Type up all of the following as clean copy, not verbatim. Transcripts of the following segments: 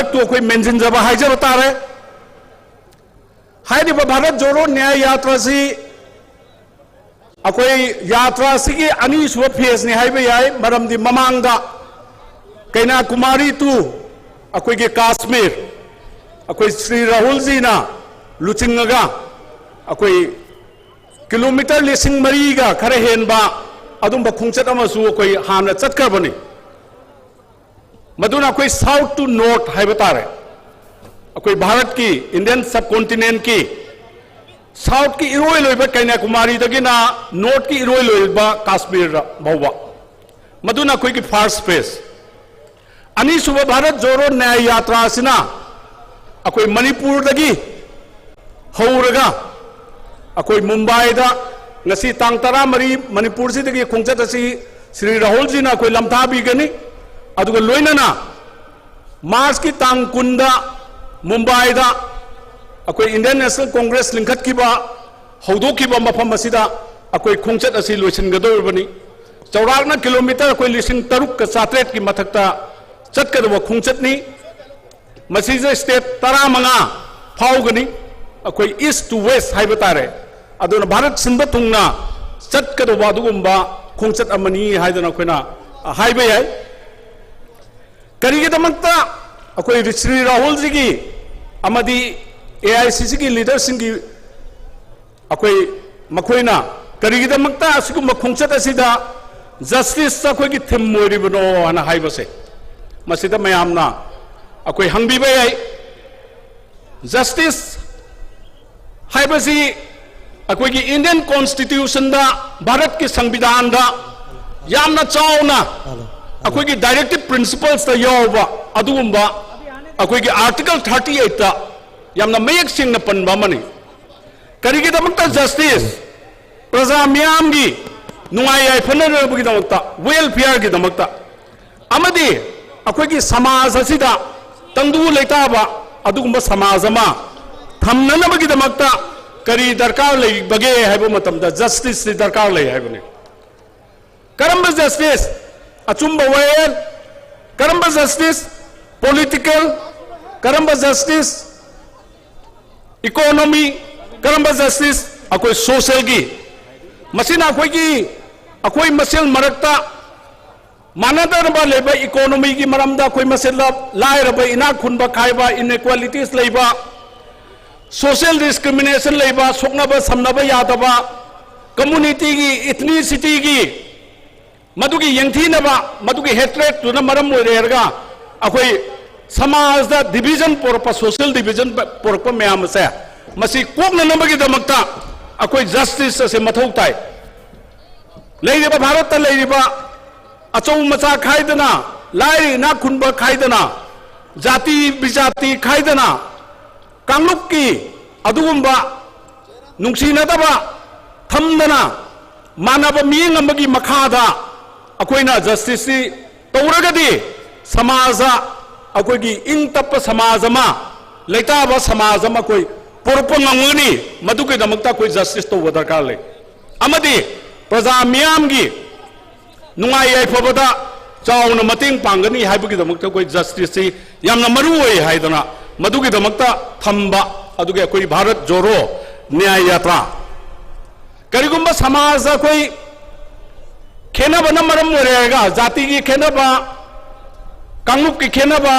तो कोई मेंजिनजब हाइजब तारे हाइदिब भारत जोड़ो न्याय यात्रा से अकोई यात्रा से अनीसुब फेस ने हाइबे याय मरमदी ममांगदा कन्याकुमारी टू अकोई के कश्मीर अकोई श्री राहुल जी ना लुचिंगगा अकोई किलोमीटर लिसिंग मरीगा खरे हेनबा अदुम खुंचत अमसु अकोई हामना चटकरबनी मधुना कोई साउथ टू नॉर्थ है बता रहे कोई भारत की इंडियन सब कॉन्टिनेंट की साउथ की इरोय लोइब कन्याकुमारी दगिना नॉर्थ की इरोय लोइब काश्मीर भौवा मधुना कोई की फर्स्ट फेस अनीसुब भारत जोड़ो न्याय यात्रा सिना अकोई मणिपुर दगी हौरगा अकोई मुंबई दा ngasi tang 13 मणिपुर से दगी खोंचत असी श्री राहुल जी ना कोई लमथा बीगनी अदुगा लोइनना मार्च की तांग कुंदा मुंबई दा अकोई इंडियन नेशनल कांग्रेस लिंखत किबा हौदोकिबा मफम असिदा अकोई खोंचत असी लोइसिनगदोरबनी चौराकना किलोमीटर अकोई लिसिंग 3,700 की मथक्ता चटकदब खोंचतनी मसीजे स्टेट 15 फाउगनी अकोई ईस्ट टू वेस्ट हाइब तारे अदुना भारत सिंब थुंगना चटकदब अदुगुंबा खोंचत अमनी हाइदना अकोइना हाइब याय करीगदमक्ता अकोई श्री राहुल जी की अमदी AICC की लीडर सिंह की अकोई मखोइना करीगदमक्ता असिगुम खोंचत असिदा जस्टिस अकोई की थीम मोरिबनो हना हाइबसे मसिदा मयामना अकोई हंगबीबा याय जस्टिस हाइबसी अकोई की इंडियन कॉन्स्टिट्यूशन दा भारत की संविधान दा यामना चावना अकोई की डायरेक्टिव प्रिंसिपल्स दा यावबा अदुगुंबा अकोई की आर्टिकल 38 दा यामना मयक सिंगना पनबा मनी करीगदमक्ता जस्टिस प्रजा मियाम की नुंगाई याइफनरबगी दमक्ता वेलफेयर की दमक्ता अमदी अकोई की समाज असिदा तंदु लेताबा अदुगुंबा समाज अमा थमननबगी दमक्ता करी दरकार ले बगे हैबो मतमदा जस्टिस दरकार ले हैबने करम जस्टिस अचुंब वेल करम जस्टिस पॉलिटिकल करम जस्टिस इकोनॉमी करम जस्टिस अकोई सोशल की मसीना अकोई की अकोई मसेल मरक्ता मानदरबा लेबा इकोनॉमी की मरमदा कोई मसेल लायरबा इना खुनबा खाइबा इनइक्वालिटीज लेबा सोशल डिस्क्रिमिनेशन लेबा सोकनबा समनबा यादबा कम्युनिटी की इथनिसिटी की मधुकी यंगथीनबा मधुकी हेट्रेट तुना मरम ओइरेरगा अखोई समाज दा डिवीजन पोरपा सोशल डिवीजन पोरपा मयाम से मसी कोकननबगी दमक्ता अखोई जस्टिस से मथौ ताई लेरिबा भारत ता लेरिबा अचौ मचा खाइदना लाई ना खुनबा खाइदना जाति बिजाति खाइदना कांगलुक की अदुगुंबा नुंगसिनदबा थमदना मानब मियंग अमगी मखादा अकोइना जस्टिस तौरगदी समाज अकोई की इंग तप समाज अमा लेताबा समाज अमा कोई पोरप ngangani मदुके दमक्ता कोई जस्टिस तो दरकार ले अमदी प्रजा मियाम की नुंगाई याइफबदा चावना मतेंग पांगनी हाइबगी दमक्ता कोई जस्टिस यामना मरु ओइ हाइदना मदुके दमक्ता थंबा अदुगे कोई भारत जोड़ो न्याय यात्रा करीगुंबा समाज कोई खेनबना मरम ओइरेगा जाति की खेनबा कांगुप की खेनबा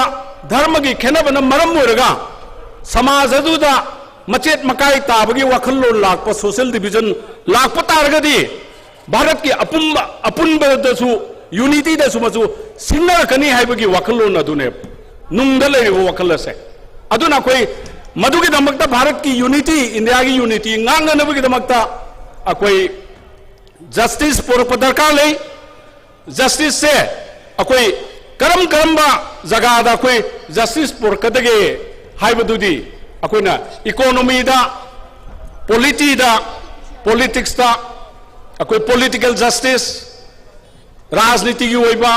धर्म की खेनबना मरम ओइरेगा समाज अदुदा मचेत मकाई ताबगी वखल्लोन लाकपा सोशल डिवीजन लाकपा तारगदी भारत की अपुनबदसु यूनिटी दसु मसु सिंगरकनी हाइबगी वखल्लोन अदुने नुंगदा लेरिबो वखल्लसे अदुना कोई मधुकी दमक्ता भारत की यूनिटी इंडिया की यूनिटी nganganabagi दमक्ता अकोई जस्टिस पोरप दरकार ले जस्टिस से अकोई करम करम्बा जगह कोई जस्टिस पोरकदगे हाइबदुदी अकोइना इकोनॉमी दा पॉलिटी दा पॉलिटिक्स दा अकोई पॉलिटिकल जस्टिस राजनीति की ओइबा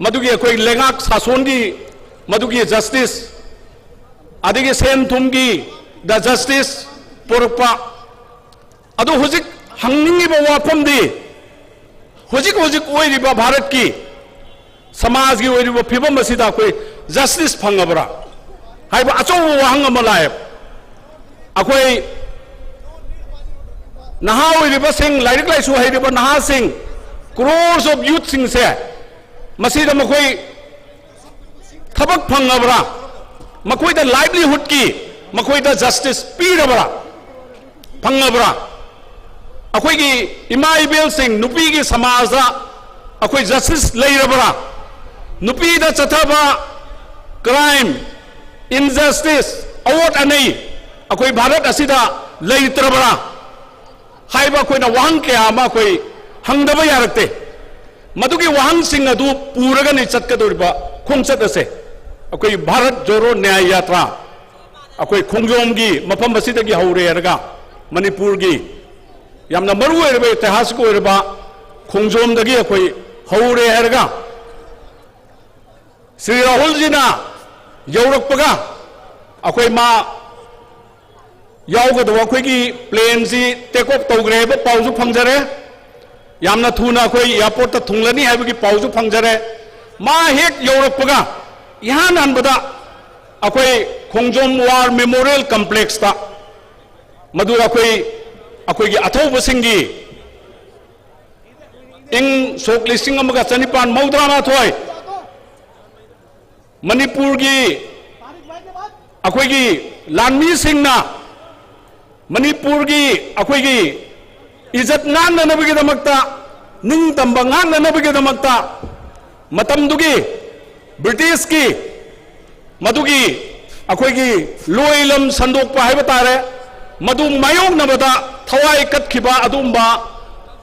मधुकी अकोई लेंगाक सासोन की मधुकी जस्टिस अदिगे सेन थुमगी द जस्टिस पोरपा अदो हुजिक हंगिंगिबा वाफमदी हुजिक हुजिक ओइरिबा भारत की समाज की ओइरिबा फिबम असिदा कोई justice phangabra haiba achaw wahang amalai akoi naha oiriba sing lairik laisu hairiba naha sing crores of youth sing se masida makoi thabak phangabra makoi da livelihood ki makoi da justice pirabra phangabra akoi gi ima ibel sing nupi gi samaj da akoi justice leirabra nupi da chathaba crime injustice award anei akoi bharat asida leitrabra haiba koi na wahang kya ma koi hangdaba yarakte madugi wahang sing adu puraga ni chatkadoriba khongchat ase akoi bharat joro nyay yatra akoi khongjom gi mafam asida gi haure erga manipur gi yamna maru erba itihas ko erba khongjom dagi akoi haure erga Sri Rahul ji na yaurakpaga akoi ma yauga dawa akoi gi plane ji take off tawgre ba pauju phangjare yamna thuna akoi airport ta thunglani haibagi pauju phangjare ma hek yaurakpaga ihan anbada akoi khongjom war memorial complex ta madu akoi gi athauba singi ing sok listing amaga chanipan maudra ma thoi Manipur gi akoi gi lanmi singna Manipur gi akoi gi izat ngan na nabigi damakta ning tamba ngan na nabigi damakta matam dugi British ki madugi akoi gi loilam sandok pa haiba tare madu mayong nabada thawai kat khiba adumba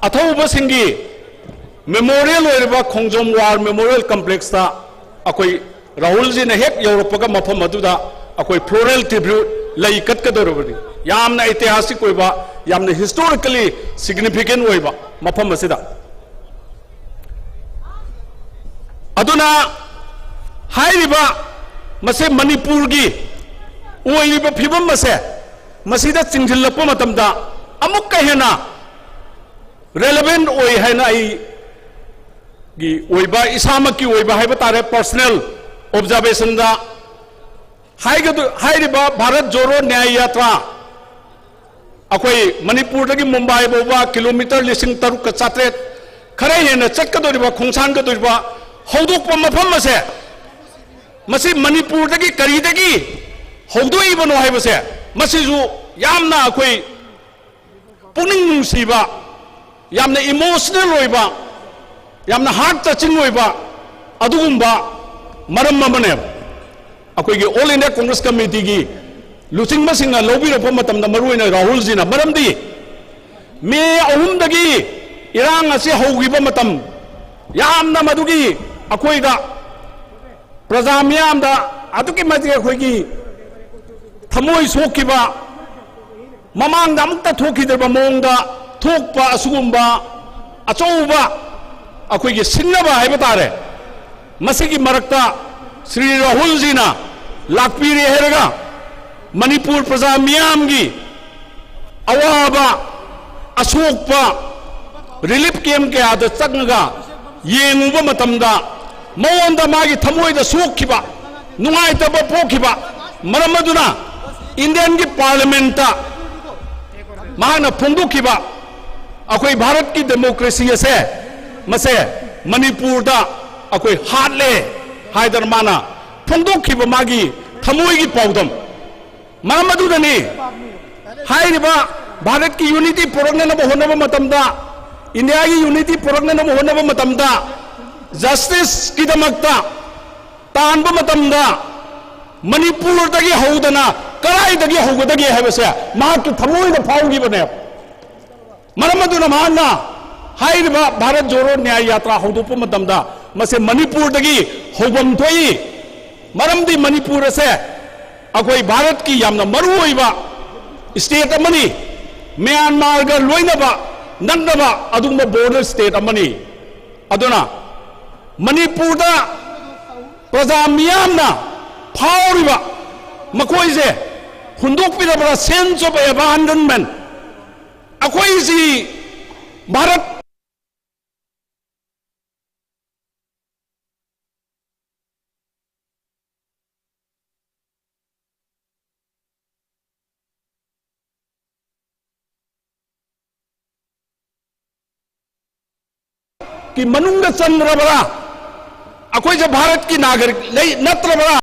athauba singi memorial oirba khongjom war memorial complex ta akoi Rahul ji ne hek Europaga mafam aduda akoi floral tribute lei katkadorobani yamna itihasik oiba yamna historically significant oiba mafam asida aduna hairiba mase Manipur gi oiriba phibam mase masida chingthilappa matamda amuk ka hena relevant oi haina ai gi oiba isamaki oiba haiba tare personal observation da hairiba Bharat Joro Nyay Yatra akoi Manipur dagi Mumbai boba kilometer lising taruk ka chatret khare hena chatkadoriba khongsan kadoriba hodokpa mafam ase masi Manipur dagi kari dagi hodoi haibase masi ju yamna akoi puning nungsiba yamna emotional oiba yamna heart touching oiba adugumba maram mamane akoi gi all India Congress Committee gi luching masinga lobby ro pamatam na maruina Rahul ji na maram di me ahum dagi irang ase hogi ba matam yamna madugi akoi da praja miyam da aduki mati akoi gi thamoi sokkiba mamang da mukta thokhiderba mongda thokpa asugumba achouba akoi gi sinnaba haiba tare masigi marakta Sri Rahul ji na lakpiri herga Manipur praja miyam gi awaba asokpa relief camp ke ada chaknaga yenguba matamda maonda magi thamoi da sokkiba nungai taba pokhiba maramaduna Indian gi parliament ta mahana phongdokhiba akoi Bharat ki democracy ase mase Manipur da akoi hatle haidar mana phongdokhiba magi thamoi gi paudam maramadudani hairiba Bharat ki unity porokna na honaba matamda India ki unity porokna na honaba matamda justice ki damakta tanba matamda Manipur dagi haudana karai dagi haugadagi haibase mahak ki thamoi da phaugi bane maramaduna mahana hairiba Bharat Joro Nyay Yatra haudopa matamda mase Manipur dagi hobam thoi maramdi Manipur ase akoi Bharat ki yamna maru oiba state amani Myanmar ga loinaba nandaba adumba border state amani aduna Manipur da praja miyamna phauriba makoi je hundokpirabra sense of abandonment akoi ji Bharat की मनुंग चंद्रबरा अखोई जे भारत की नागरिक नत्रबरा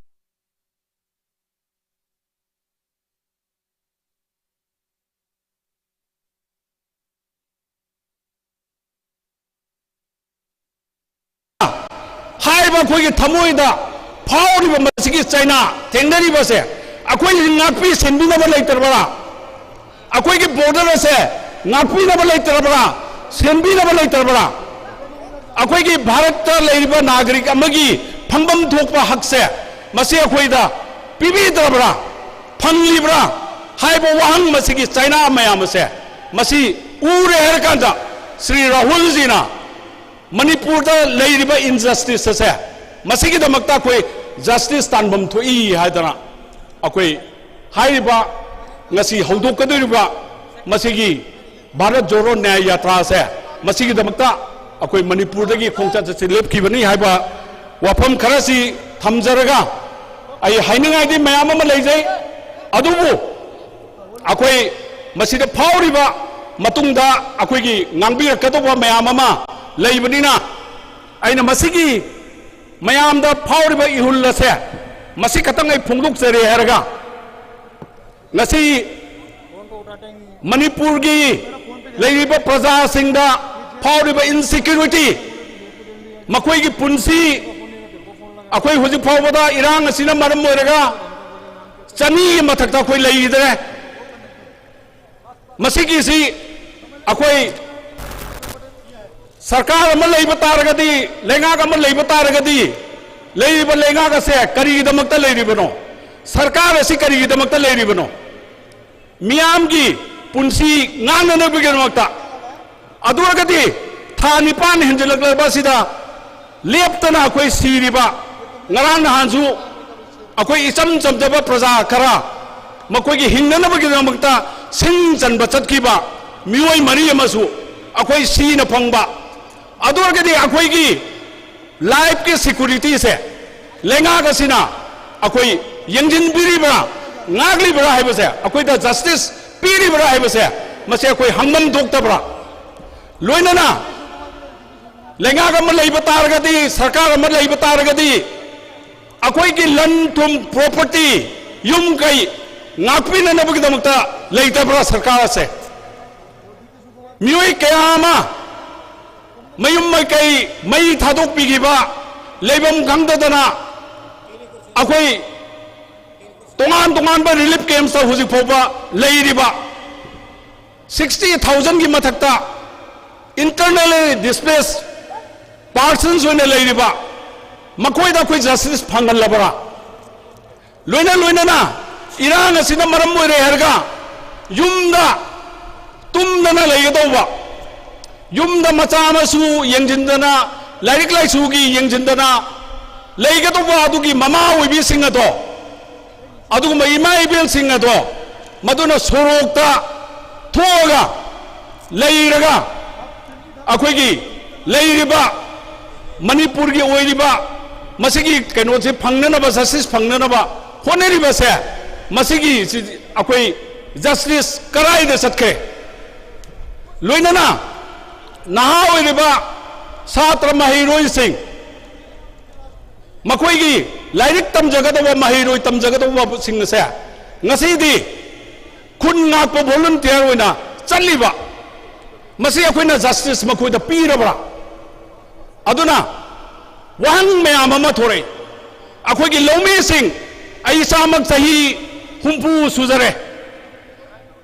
थमोद फाउरी China थेंगनरीबसे अखोई नापी सेंबीनब लेतरबरा अखोई की border से नापीनब लेतरबरा सेंबीनब लेतरबरा अखोई की भारत लेरिब नागरिक अमगी फंगबम थोकपा हक से मसी अखोईदा पीबीदरबरा फंगलिब्रा हाइब वहंग मसी चाइना मयाम से मसी उरे हरकांदा श्री राहुल जी ना मणिपुर लेरिब इनजस्टिस से मसी की दमकता कोई जस्टिस तानबम थोई हाइदना अखोई हाइबा ngasi haudokkadoriba masigi bharat joro न्याय यात्रा से masigi damakta akoi manipur dagi khongchat se lepkhibani haiba wafam kharasi thamjaraga ai hainingai di mayam ama leijai adubu akoi masida phauriba matungda akoi gi ngangbirakadaba mayam ama leibanina aina masigi mayam da phauriba ihulla se masi katang ai phungduk jare haraga ngasi Manipur की लेरिबा प्रजा सिंगदा फाउरिबा insecurity मखोई की पुंसी अखोई हुजि फाउबदा इरांग असिना मरम ओइरगा चनी मथक्ता कोई लेइदरे मसिगी सी अखोई सरकार अमल लेइबा तारगदी लेंगा का अमल लेइबा तारगदी लेइबा लेंगा का से करी दमकता लेरिबनो सरकार असी करी दमकता लेरिबनो मियाम की पुंसी नाननबगिदमकता अदुरगदी था निपान हिंजलकलबसिदा लेप्तना अखोई सिरिबा ngaraang nahansu अखोई इचम चमजबा प्रजा खरा मखोई हिंगनबगिदमकता सिंग चनबा चतकिबा मियोय मरी अमसु अखोई सीन फंगबा अदुरगदी अखोई की लाइफ की सिक्योरिटी से लेंगा गसिना अखोई यंजिनबिरिबा नागलिबरा है अखोई द जस्टिस पीरिबरा है मसे अखोई हंगम दोक्तबरा लोइनना लेंगा अम लेइबा तारगदी सरकार अम लेइबा तारगदी अखोई की लन थुम प्रॉपर्टी युम कई नाकपिननबगिदमक्ता लेइतबरा सरकार से मियोय कयामा मयुम कई मई थादोकपिगिबा लेबम खंगदना अखोई तोंगान तोंगान बा रिलीफ कैंप्स ता हुजिक फोबा लेरिबा 60,000 की मथक्ता इंटरनली डिस्प्लेस पर्सन्स होने लेरिबा मखोई दा कोई जस्टिस फंगलबरा लोइना लोइना ना इरांग असिना मरम ओइरे हरगा युमदा तुमदना लेगदौबा युमदा मचा मसु यंजिंदना लाइक लाइसुगी यंजिंदना लेगदौबा अदुगी ममा ओइबि सिंगदो अदुगुम इमा इबेल सिंह अदो मदुना सोरोक्ता थोगा लेइरगा अखोइगी लेइरिबा मणिपुर की ओइरिबा मसिगी कैनोसे फंगनबा जस्टिस फंगनबा होनेरिबा से मसिगी अखोई जस्टिस कराइदे सतखे लोइनना नहा ओइरिबा छात्र महिरोइ सिंह मखोइगी लाइरिक तमजगदबा महिरोइ तमजगदबा सिंह से ngasiदी खुन नाकपा वॉलंटियर होइना चलिबा मसी अखोइना जस्टिस मखोइदा पीरबरा अदुना वहंग मयाम अमा थोरे अखोइगी लौमी सिंह आई सामक सही हुंपू सुजरे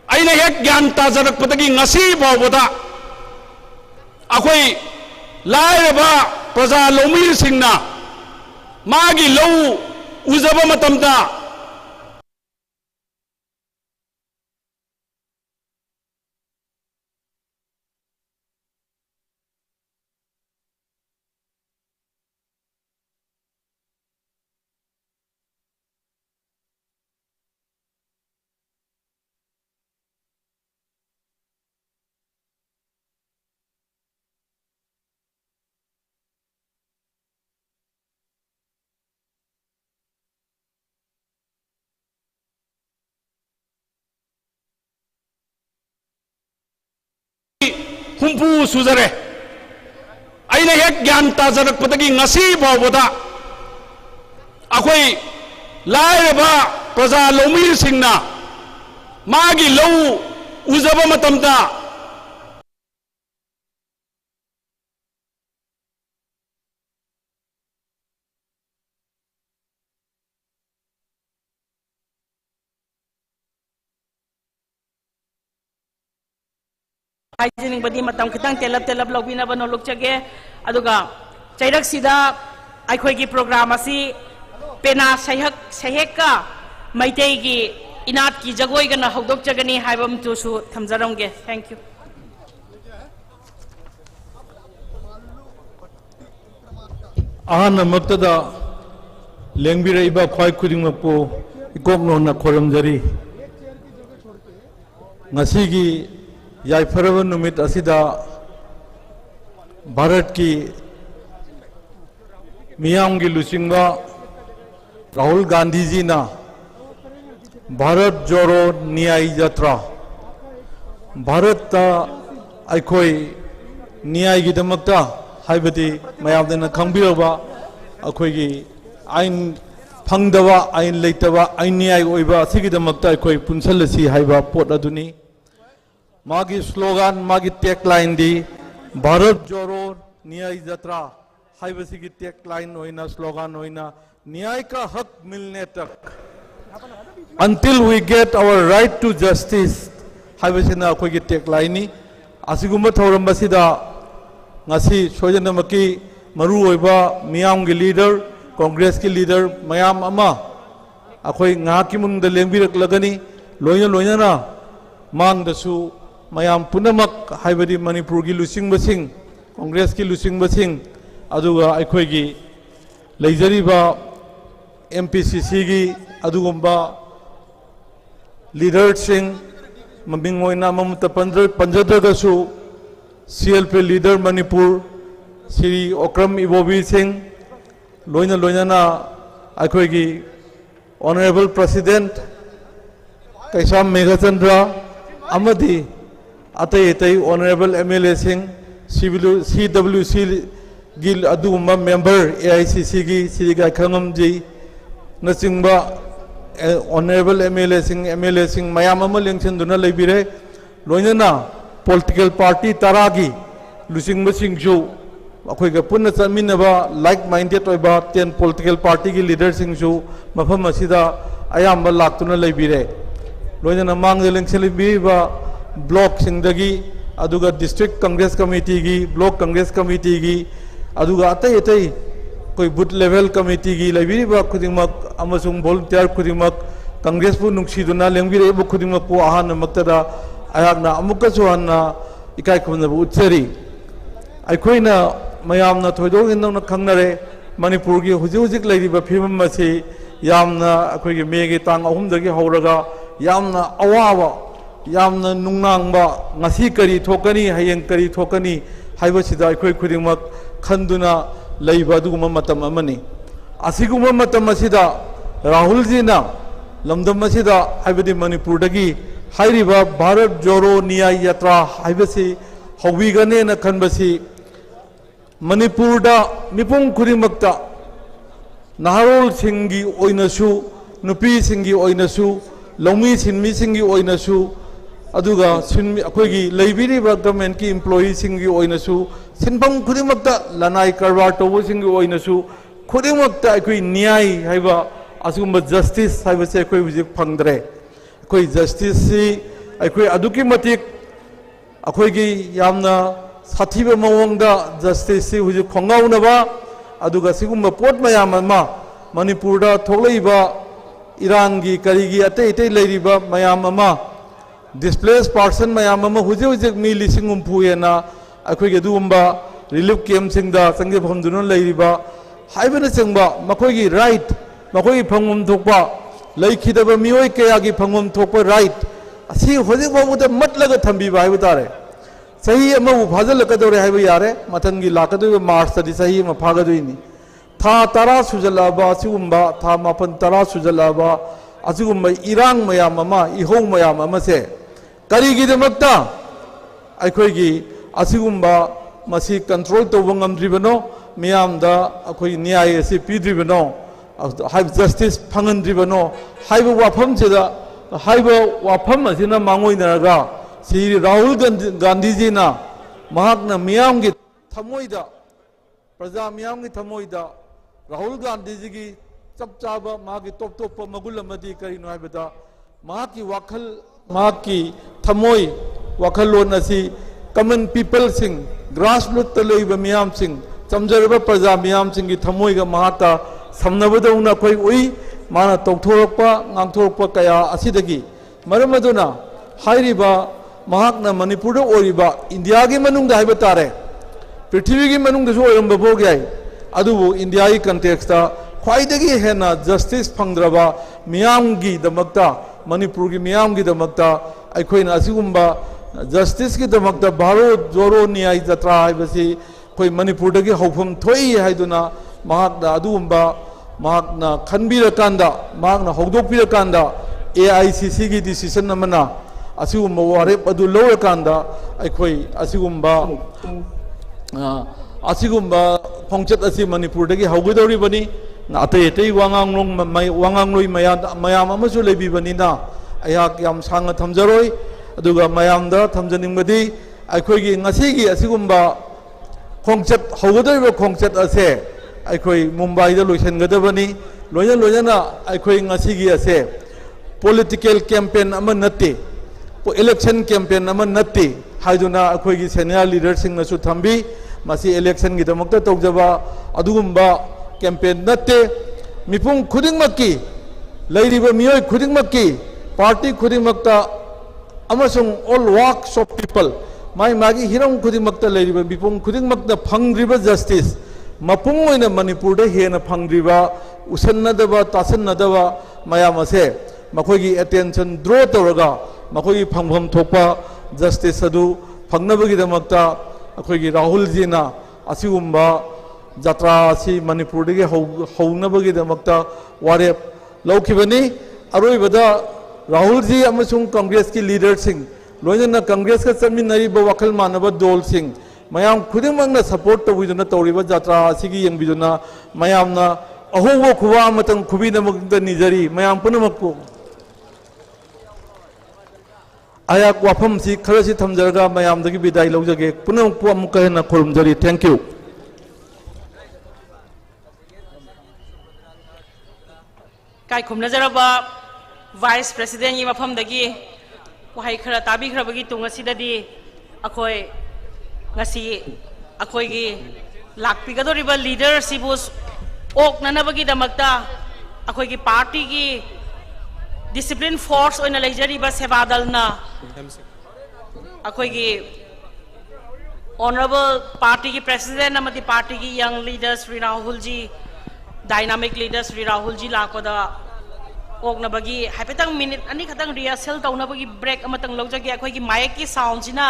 आइना हेक ज्ञान ताजरकपदगी ngasi फावबदा अखोइ लाइरबा प्रजा लौमी सिंहना मागी लौ उजबा मतमदा हुंपू सुजरे अने हेक ज्ञान ताजरपदगी ngasi फाउबदा अखोई लायरबा प्रजा लौमी सिंगना मागी लौ उजब मतमदा हाइजिनिंग बदी मतम खितंग तेलब लौबिना बनो लुकचगे अदुगा चैरक सिदा अखोई की प्रोग्राम असी पेना सहेक का मैते की इनात की जगोई गना हौदोकचगनी हाइबम तुसु थमजरंगे thank you ahana maktada lengbira iba khwai khudingmakpo ikoknona khoramjari ngasigi याइफरब नुमित असिदा भारत की मियाम की लुचिंगा राहुल गांधी जी ना भारत जोड़ो न्याय यात्रा भारत अखोई न्याय की दमकता हाइबदी मयामदना खंबिरबा अखोई की आइन फंगदवा आइन लेतवा आइन न्याय ओइबा सिगी दमकता अखोई पुनसलसी हाइबा पोट अदुनी मागी स्लोगन मागी टैगलाइन दी भारत जोड़ो न्याय यात्रा हाइबसी की टैगलाइन होइना स्लोगन होइना न्याय का हक मिलने तक until we get our right to justice हाइबसीना अखोई की टैगलाइन नी असिगुम्बा थौरंबसीदा ngasi सोजनमकी मरु होइबा मियाम की लीडर कांग्रेस की लीडर मयाम अमा अखोई nga की मुंगदा लेंबिरक लगनी लोयना लोयना मांगदसु मयाम पुनमक हाइबदी मणिपुर की लुसिंगबसिंग कांग्रेस की लुसिंगबसिंग अदुगा अखोई लेजरीबा एमपीसीसी की अदुगुम्बा लीडर सिंह ममिंग ओइना ममत पंजदगसु सीएलपी लीडर मणिपुर श्री ओक्रम इबोबी सिंह लोइना लोइना अखोई ऑनरेबल प्रेसिडेंट कैसाम मेघचंद्र अमदी अतई अतई ऑनरेबल एमएलए सिंह सीडब्ल्यूसी की अदुगुम्बा मेंबर एआईसीसी की श्री गायखंगम जी नचिंबा ऑनरेबल एमएलए सिंह मयाम अमा लेंसिंदुना लेबिरे लोइना पॉलिटिकल पार्टी तरा की लुसिंगबा सिंगजु अखोइगा पुन्ना चमिनबा लाइक माइंडेड ओइबा 10 पॉलिटिकल पार्टी की लीडर सिंगजु मफम असिदा अयाम्बा लाक्तुना लेबिरे लोइना मांगदे लेंसिलिबिबा ब्लॉक सिंगदगी अदुगा डिस्ट्रिक्ट कांग्रेस कमिटी की ब्लॉक कांग्रेस कमिटी की अदुगा अतई अतई कोई बूथ लेवल कमिटी की लेबिरिबा खुदिमक अमसुंग वॉलंटियर खुदिमक कांग्रेस पु नुक्सीदुना लेंबिरेबा खुदिमक पु आहान मक्तदा अयागना अमुकसु हन्ना इकाय खुनबु उच्चरी अखोइना मयामना थोइदोग इनना खंगनरे मणिपुर की हुजिक हुजिक लेरिबा फिल्म मसी यामना अखोइगे मेगे तांग अहुमदगी हौरगा यामना अवाबा यामना नुंगनांगबा ngasi करी थोकनी हयेंग करी थोकनी हाइबसिदा अखोइ खुदिमक खंदुना लेइबा दुगुमा मतम अमनी असिगुमा मतम असिदा राहुल जी ना लमदम असिदा हाइबदी मणिपुर दगी हाइरिबा भारत जोड़ो न्याय यात्रा हाइबसी हौबिगने न खनबसी मणिपुर दा मिपुंग खुदिमकता नहारोल सिंगी ओइनसु नुपी सिंगी ओइनसु लौमी सिनमी सिंगी ओइनसु अदुगा सिनमी अखोइगी लेबिरिबा गवर्नमेंट की एम्प्लॉई सिंगी ओइनसु सिनफम खुदिमकता लनाई करवार तोबो सिंगी ओइनसु खुदिमकता अखोइ न्याय हाइबा असुगुम्बा जस्टिस हाइबसे अखोइ हुजिक फंगद्रे अखोइ जस्टिस सी अखोइ अदुकी मतिक अखोइगी यामना साथीबा मवंगदा जस्टिस सी हुजिक खंगाउनबा अदुगा सिगुम्बा पोट मयाम अमा मणिपुरदा थोलैबा इरांगी करीगी अतै अतै लेरिबा मयाम अमा डिस्प्लेस पर्सन मयाम अमा हुजिक हुजिक मी लिसिंग उम्फुएना अखोइगे दुगुम्बा रिलीफ कैम्प सिंगदा संगे फमदुना लेरिबा हाइबना चंगबा मखोइगी राइट मखोइगी फंगम थोकबा लेखिदबा मियोय कयागी फंगम थोकबा राइट असी हुजिक बाबुदा मतलगा थंबीबा हाइबा तारे सही अमा फाजलकदौरे हाइबा यारे मथंगी लाकदोबा मार्च तदी सही अमा फागदोइनी था तरा सुजलाबा असिगुम्बा था मापन तरा सुजलाबा असिगुम्बा इरांग मयाम अमा इहौ मयाम अमा से करीगिदमक्ता अखोइगी असिगुम्बा मसी कंट्रोल तब ngамद्रिबनो मियामदा अखोई न्याय असी पीद्रिबनो हाइब जस्टिस फंगनद्रिबनो हाइब वाफम सेदा हाइब वाफम असिना मांगोइनरगा श्री राहुल गांधी जी ना महात्मा मियाम की थमोइदा प्रजा मियाम की थमोइदा राहुल गांधी जी की चप चाब मागी टॉप टॉप मगुल मदी करिनो हाइबदा माकी वाखल माकी थमोइ वाखल लोन असी कॉमन पीपल सिंह ग्रास रूट तलेब मियाम सिंह चमजरब प्रजा मियाम सिंह की थमोइगा महाता समनबदौना कोई उई माना तौथोरक्पा ngang कया असिदगी मरम अदुना हाइरिबा महात्मा मणिपुर इंडिया की मनुंग हाइब तारे पृथ्वी की मनुंग होरब याई अदुबु इंडिया की कंटेक्स ख्वाइदगी हेना जस्टिस फंगद्रबा मियाम की दमकता मणिपुर की मियाम की दमकता अखोइना असिगुम्बा जस्टिस की दमकता भारो जोरो न्याय जत्रा हाइबसी कोई मणिपुर दगी हौफम थोई हाइदुना महात्मा अदुगुम्बा महात्मा खनबिरकांदा महात्मा हौदोकबिरकांदा AICC की डिसीजन अमना असिगुम्बा वारेप अदु लौरकांदा अखोई असिगुम्बा असिगुम्बा खोंचत असि मणिपुर दगी हौगदौरिबनी अतै अतै वांगांगलोई मयाम अमसु लेबिबनीना अयाक याम सांग थमजरोय अदुगा मयामदा थमजनिंगबदी अखोईगी ngasiगी असिगुम्बा खोंचत हौगदौरिबा खोंचत असे अखोई मुंबईदा लोइसनगदबनी लोयना लोयना अखोई ngasiगी असे पॉलिटिकल कैंपेन अमन नत्ते इलेक्शन कैंपेन अमन नत्ते हाइदुना अखोईगी सीनियर लीडरसिंग नसु थंबी मसी इलेक्शन की दमकता तौजबा अदुगुम्बा कैंपेन नत्ते मिपुंग खुदिंगमक्की लैरिबा मियोय खुदिंगमक्की पार्टी खुदिंगमक्ता अमसुंग ऑल वॉक्स ऑफ पीपल माई मागी हिरम खुदिंगमक्ता लैरिबा मिपुंग खुदिंगमक्ता फंगद्रिबा जस्टिस मपुंग ओइना मणिपुरदा हेना फंगद्रिबा उसन्नदबा तासन्नदबा मयाम असे मखोगी अटेंशन ड्रॉ तौरगा मखोगी फंगफम थोपा जस्टिस अदु फंगनबगिदमक्ता अखोगी राहुल जीना असिगुम्बा जत्रा असि मणिपुरदगी हौनबगिदमक्ता वारेप लौखिबनी अरोइबदा राहुल जी अमसुंग कांग्रेस की लीडरसिंग लोइना कांग्रेस का चमिनरिबा वखल मानबा दोलसिंग मयाम खुदिंगमंगना सपोर्ट तौबिदुना तौरिबा जत्रा असिगी यंगबिदुना मयामना अहोबो खुवा मतंग खुबिनमक्ता निजरी मयाम पुनमक्पु आयाक वाफम सी खरसी थमजरगा मयामदगी बिदाई लौजगे पुनमक्पु अमुका हेना खुरुमजरी थैंक यू काय खुमनजरबा वाइस प्रेसिडेंट की मफमदगी वहाई खरा ताबीखरबगी तुंगसीददी अखोय ngasi अखोयगी लाकपिगदोरिबा लीडर सिबुस ओकननबगी दमक्ता अखोयगी पार्टी की डिसिप्लिन फोर्स ओइना लेजरीबा सेवादलना अखोयगी ऑनरेबल पार्टी की प्रेसिडेंट अमदी पार्टी की young leader Shri Rahul ji dynamic leader Shri Rahul ji लाकोदा ओकनबगी हाइपेतंग minute अनि खतंग रिहर्सल तौनबगी ब्रेक अमतंग लौजगे अखोयगी माइक की साउंड सिना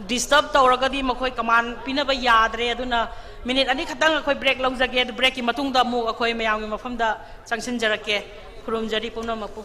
डिस्टर्ब तौरगदी मखोय कमान पिनबा यादरे अदुना मिनिट अनि खतंग अखोय ब्रेक लौजगे अदु ब्रेक की मतुंगदा मु अखोय मयामगी मफमदा चंगसिनजरके खुरुमजरी पुनमकु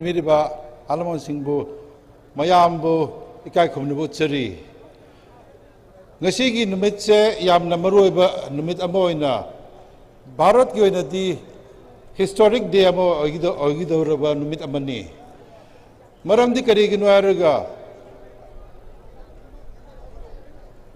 ꯃꯤꯔꯤꯕ ꯑꯍꯜ-ꯂꯃꯟꯁꯤꯡꯕꯨ ꯃꯌꯥꯝꯕꯨ ꯏꯀꯥꯏ ꯈꯨꯝꯅꯕ ꯎꯠꯆꯔꯤ ꯉꯁꯤꯒꯤ ꯅꯨꯃꯤꯠꯁꯦ ꯌꯥꯝꯅ ꯃꯔꯨꯑꯣꯏꯕ ꯅꯨꯃꯤꯠ ꯑꯃ ꯑꯣꯏꯅ ꯚꯥꯔꯠꯀꯤ ꯑꯣꯏꯅꯗꯤ ꯍꯤꯁꯇꯣꯔꯤꯛ ꯗꯦ ꯑꯃ ꯑꯣꯏꯒꯗꯧꯔꯕ ꯅꯨꯃꯤꯠ ꯑꯃꯅꯤ ꯃꯔꯝꯗꯤ ꯀꯔꯤꯒꯤꯅꯣ ꯍꯥꯏꯔꯒ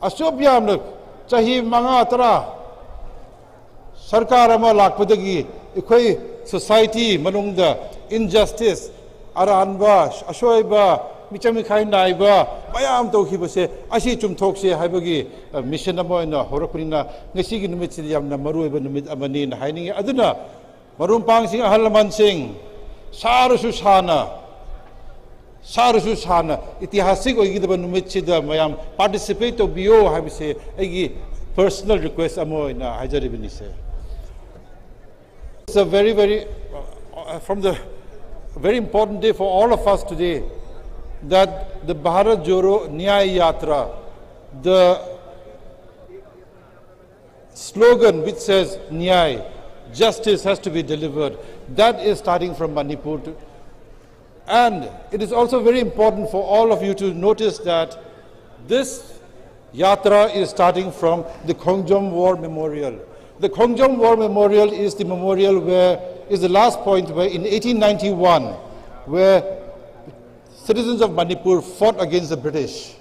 ꯑꯁꯨꯛ ꯌꯥꯝꯅ ꯆꯍꯤ 5-10 ꯁꯔꯀꯥꯔ ꯑꯃ ꯂꯥꯛꯄꯗꯒꯤ ꯑꯩꯈꯣꯏ ꯁꯣꯁꯥꯏꯇꯤ ꯃꯅꯨꯡꯗ injustice aranba ashoiba michamikhai naiba mayam tawkhibase asi chumthokse haibagi mission ama oina horakpurina ngasi gi numit si yamna maruiba numit amani na haining aduna marum pangsing ahalman sing sarusu sana itihasik oigidaba numit sida mayam participate to bio haibase agi personal request ama oina hajaribini se it's a very from the very important day for all of us today that the Bharat Joro Nyay Yatra, the slogan which says Nyay, justice has to be delivered, that is starting from Manipur. And it is also very important for all of you to notice that this Yatra is starting from the Khongjom War Memorial. The Khongjom War Memorial is the memorial is the last point where in 1891, where citizens of Manipur fought against the British.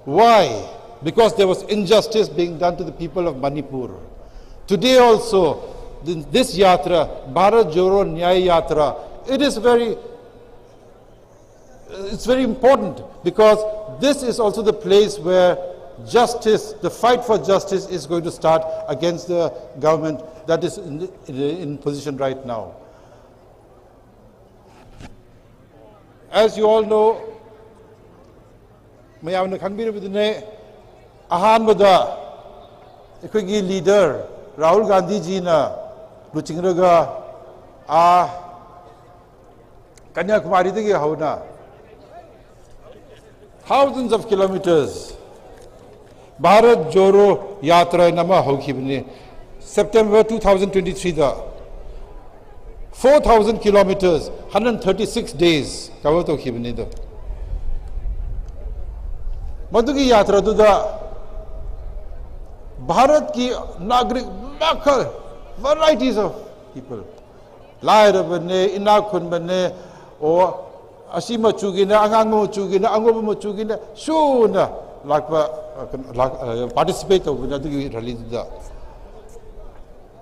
Why? Because there was injustice being done to the people of Manipur. Today also, this Yatra, Bharat Joro Nyay Yatra, it's very important because this is also the place where justice, the fight for justice is going to start against the government that is in position right now. As you all know, mayamna khangbirabidune ahanbada ekhoi leader Rahul Gandhi ji na luchingraga Kanyakumari dagi hauna thousands of kilometers Bharat Joro Yatra nama hokhibne September 2023 da 4,000 kilometers 136 days cover to khibne da madugi yatra duda Bharat ki nagrik makhal varieties of people laira bane inakun bane o asima chugina angang mo chugina angob mo chugina suna lakpa participate of the rally da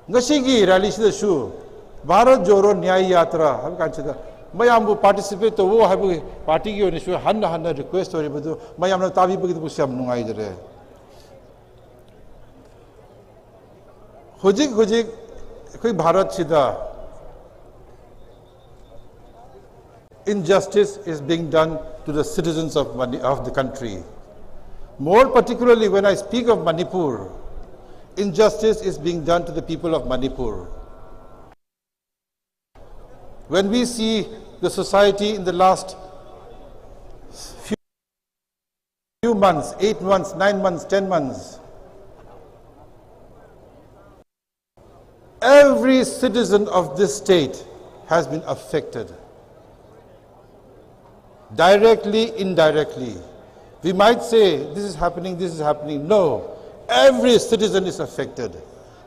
ngasi gi rally sida shu Bharat जोड़ो न्याय यात्रा हम कांचदा मयाम बु participate तो वो है party की ओनिशु हन हन रिक्वेस्ट हो बदु मयाम ताबी बगी बुसम नुंगाई जरे हुजिक हुजिक कोई भारत सिदा injustice is being done to the citizens of the country. More particularly when I speak of Manipur, injustice is being done to the people of Manipur. When we see the society in the last few months, 8 months, 9 months, 10 months, every citizen of this state has been affected. Directly, indirectly. We might say, this is happening, this is happening. No, every citizen is affected.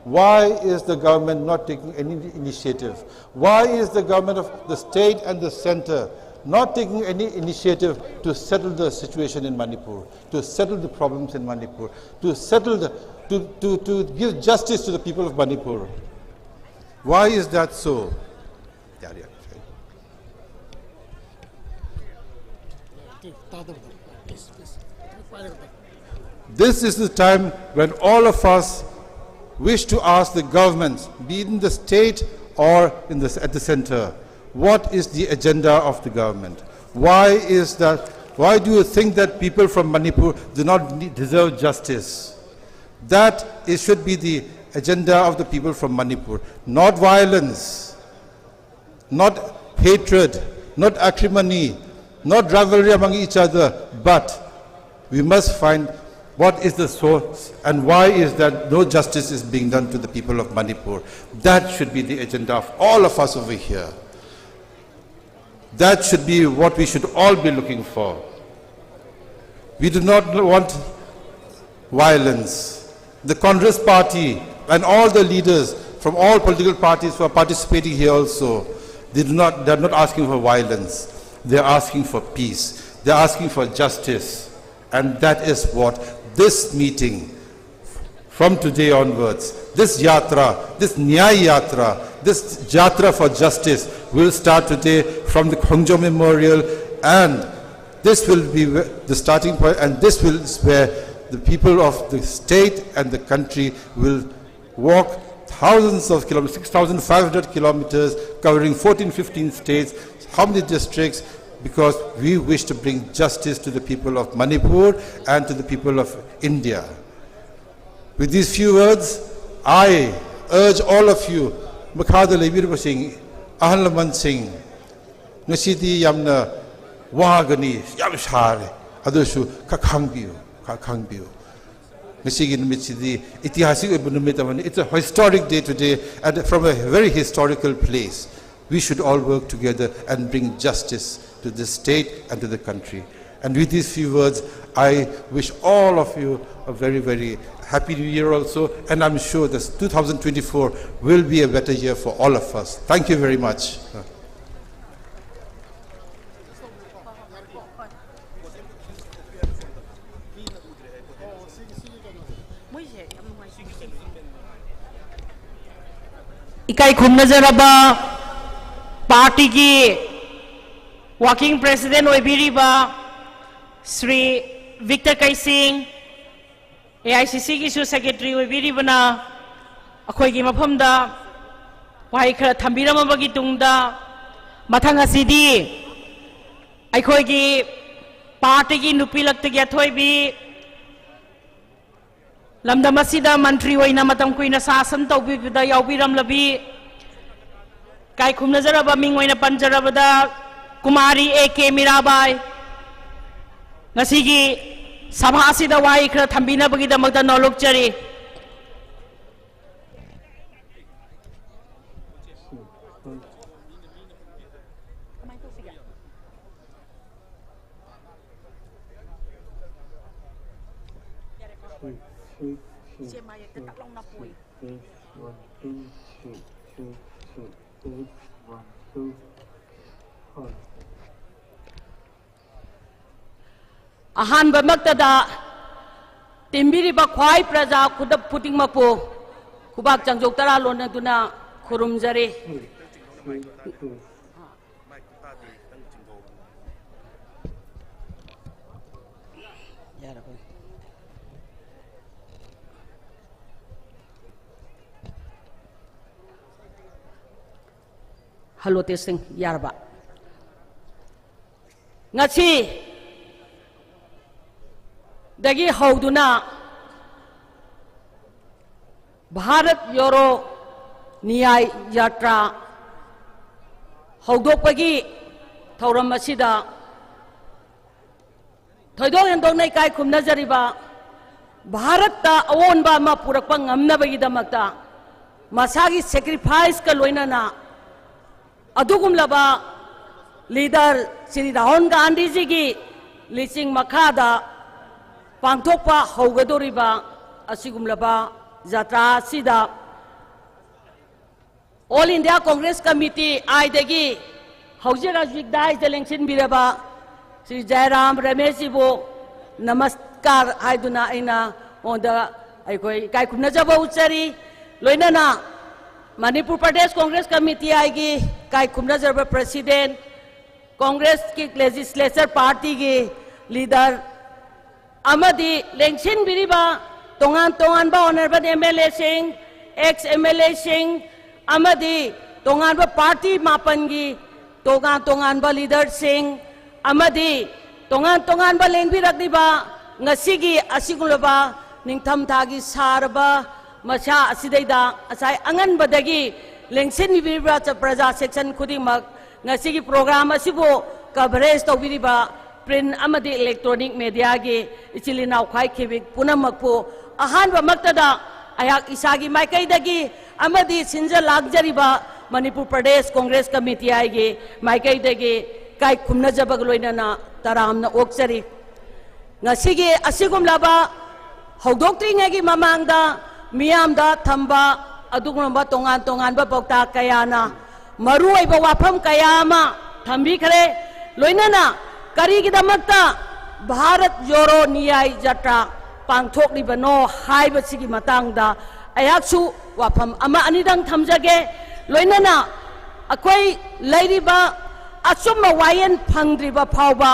Why is the government not taking any initiative? Why is the government of the state and the center not taking any initiative to settle the situation in Manipur, to settle the problems in Manipur, to give justice to the people of Manipur? Why is that so? This is the time when all of us wish to ask the governments, be it in the state or at the center, what is the agenda of the government? Why is that? Why do you think that people from Manipur do not deserve justice? That should be the agenda of the people from Manipur. Not violence, not hatred, not acrimony, not rivalry among each other, but we must find what is the source and why is that no justice is being done to the people of Manipur. That should be the agenda of all of us over here. That should be what we should all be looking for. We do not want violence. The Congress party and all the leaders from all political parties who are participating here also, they are not asking for violence. They are asking for peace. They are asking for justice. And that is what this meeting, from today onwards, this yatra, this Nyay Yatra, this Yatra for Justice will start today from the Khongjo Memorial, and this will be the starting point, and this will where the people of the state and the country will walk thousands of kilometers, 6,500 kilometers, covering 14, 15 states, how many districts, because we wish to bring justice to the people of Manipur and to the people of India. With these few words, I urge all of you, Makhada Lebir Singh, Ahalaman Singh, Nasidi Yamna, Wagani, Yamshare, Adushu, Kakangbiu. It's a historic day today, and from a very historical place. We should all work together and bring justice to the state and to the country. And with these few words, I wish all of you a very, very happy new year also, and I'm sure this 2024 will be a better year for all of us. Thank you very much. इकाई खुमनजरबा party की working president ओइबिरिबा Shri Victor Kaising AICC की secretary ओइबिरिबना अखोइगी मफमदा वाई खरा थंबिरमबगी तुंगदा मथंग असिदी अखोइगी पार्टी की नुपीलक्तगी अथोइबी लमदम असिदा मंत्री होइना मतम कुइना शासन तौबिबदा याउबिरमलबी काई खुमनजरबा मिंग होइना पंजरबदा कुमारी AK मीराबाई ngasiगी सभा असिदा वाई खरा थंबिनबगीदमक्ता नौलुकचरी अहानब मक्तदा तिम्बिरिबा ख्वाई प्रजा खुद पुटिंग मपो खुबाक चंगजोक तरा लोनदुना खुरुमजरे Hello testing yarba. Ngachi dagi hauduna Bharat Yoro Niyai Yatra haudokpagi thauram asida thoidong endong nei kai khumna jariba Bharat ta awonba ma purakpa ngamnabagi damakta masagi sacrifice ka loinana adugumlaba leader Sri Rahul Gandhi ji gi lising makhada pangthokpa haugadoriba asigumlaba jatra sida All India Congress Committee aidagi haujera jigdai jelengsin biraba Sri Jairam Ramesh ji bo namaskar haiduna aina onda aikoi kai khumna jaba uchari loinana Manipur Pradesh Congress Committee aigi kai khumna jaba president Congress ki legislature party ki leader amadi lengsin biriba tongan ba honorable MLA sing ex MLA sing amadi tongan ba party mapan gi tongan ba leader sing amadi tongan ba lengbirakni ba ngasigi asigulaba ningtham thagi sarba masha asidaida asai angan badagi lengsin biriba praja section khudingmak ngasigi program asibo coverage tawbiriba print amadi electronic media gi ichilinaw khai khibik punamakpo ahanba maktada ayak isagi maikai dagi amadi sinja lagjariba Manipur Pradesh Congress Committee aigi maikai dagi kai khumna jabag loinana taramna okchari ngasigi asigumlaba haudoktringagi mamangda miyamda thamba adugumba tongan ba bokta kayana maru oiba wafam kayama thambi khare loinana karigidamakta Bharat Yoro Niyai Jatra pangthoklibano haibasigi matangda ayaksu wafam ama anidang thamjage loinana akoi leiriba achumma wayen phangdriba phawba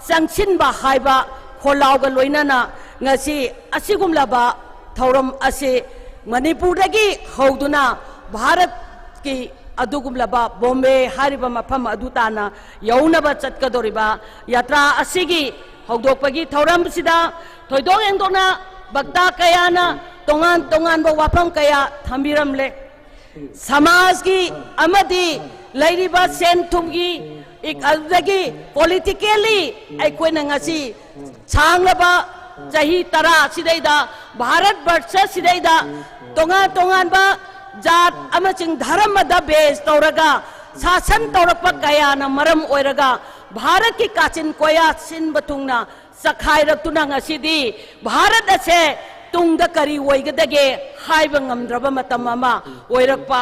sangsinba haiba kholawga loinana ngasi asigumlaba thauram ase Manipurdagi hauduna Bharat ki adugumlaba Bombay hariba mafam adutana yaunaba chatkadoriba yatra asigi haudokpagi thauram sida thoidong engdona bakta kayana tongan ba wafam kaya thambiramle samaj ki amadi leiriba senthumgi ik adagi politically aikoina ngasi changlaba chahi tara sidaida Bharat Barsha sidaida tongan ba jat amaching dharam da base tauraga sasan taurakpa kaya na maram oiraga Bharat ki kachin koya sin batungna sakhairatuna ngasidi Bharat ase tungda kari oigadage haiba ngamdraba matam ama oirakpa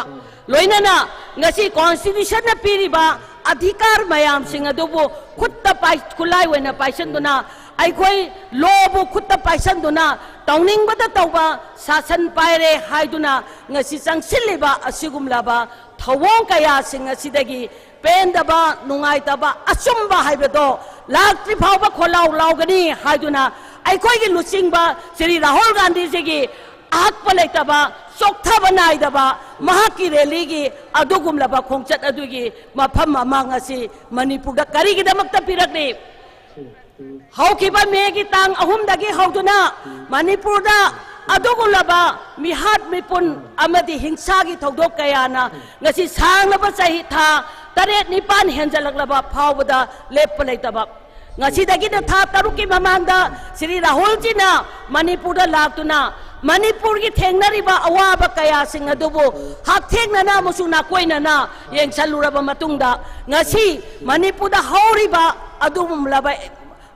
loinana ngasi constitution na piriba adhikar mayam sing adubu khutta pai khulai oina paisanduna aikoi lobu khutta paisanduna tawningbada tawba sasan paire haiduna ngasi changsilliba asigumlaba thawong kaya sing asidagi pendaba nungaitaba achumba haibado laktri phawba kholaw lawgani haiduna aikoi gi lusingba Sri Rahul Gandhi ji gi akpa leitaba soktaba naidaba mahaki rally gi adugumlaba khongchat adugi mafam amangasi Manipurda karigidamakta pirakni haukiba megi tang ahumdagi hauduna Manipurda adugulaba mihat mipun amadi hingsagi thodok kayana ngasi sanglaba chahi tha taret nipan henjalaklaba phawbada leppa leitaba ngasi dagi na tha taruki mamangda Sri Rahul ji na Manipurda laktuna Manipur ki thengnariba awaba kaya sing adubu hakthengna musuna koinana yengsaluraba matungda ngasi Manipurda hauriba adumlaba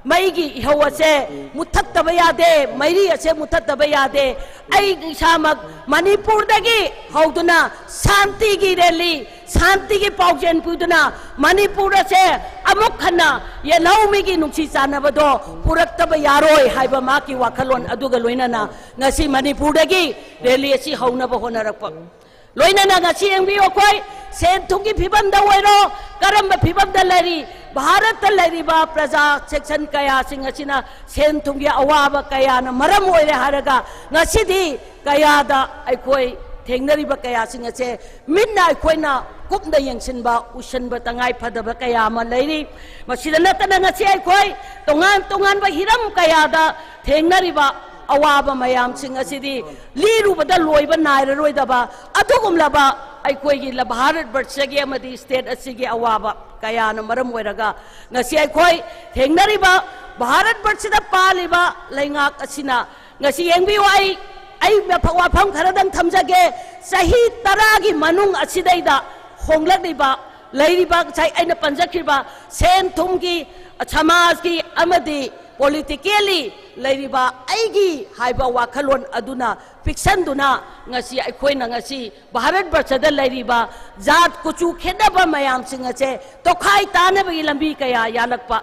maigi hawase muthattaba yade mairi ase muthattaba yade ai samak Manipur dagi hauduna shanti gi rally shanti gi paujen puduna Manipur ase amuk khana ye naumi gi nungsi chanabado puraktaba yaroi haiba ma ki wakhalon aduga loinana ngasi Manipur dagi rally asi haunaba honarakpa लोइना ngasi yengbiyo koi sen thungi phibam da oiro karam phibam da lari Bharat लैरिबा प्रजा section कया सिंग असिना सेन थुंगी अवाबा कया न मरम ओइरे हारगा ngasiदी कया दा अखोय थेंगनरिबा कया सिंग असे मिन्ना अखोयना कुपदा यंगसिनबा उशनबा तंगाई फदबा कया मा लैरि मसिदा नतना ngasi अखोय तोंगान तोंगान बा हिरम कया दा थेंगनरिबा अवाबा मयाम सिंग असिदी लीरुबदा लोइबा नाइर रोइदबा अदुगुमलाबा अखोयगी ला भारत वर्षगी अमदी स्टेट असिगी अवाबा कया न मरम ओइरगा ngasi अखोय थेंगनरिबा भारत वर्षदा पालिबा लैंगाक असिना ngasi यंगबियो आई वाफम खरदंग थमजगे सही 10 की मनुंग असिदैदा होंगलनिबा लैरिबा चाइ अइना पंजखिबा सेन थुमगी समाज की अमदी politically लैरिबा आइगी हाइबा वाखलोन अदुना फिक्शन दुना ngasi अखोयना ngasi भारत वर्षदा लैरिबा जात कुचु खेदबा मयाम सिंग असे तोखाई तानबगी लंबी कया यालकपा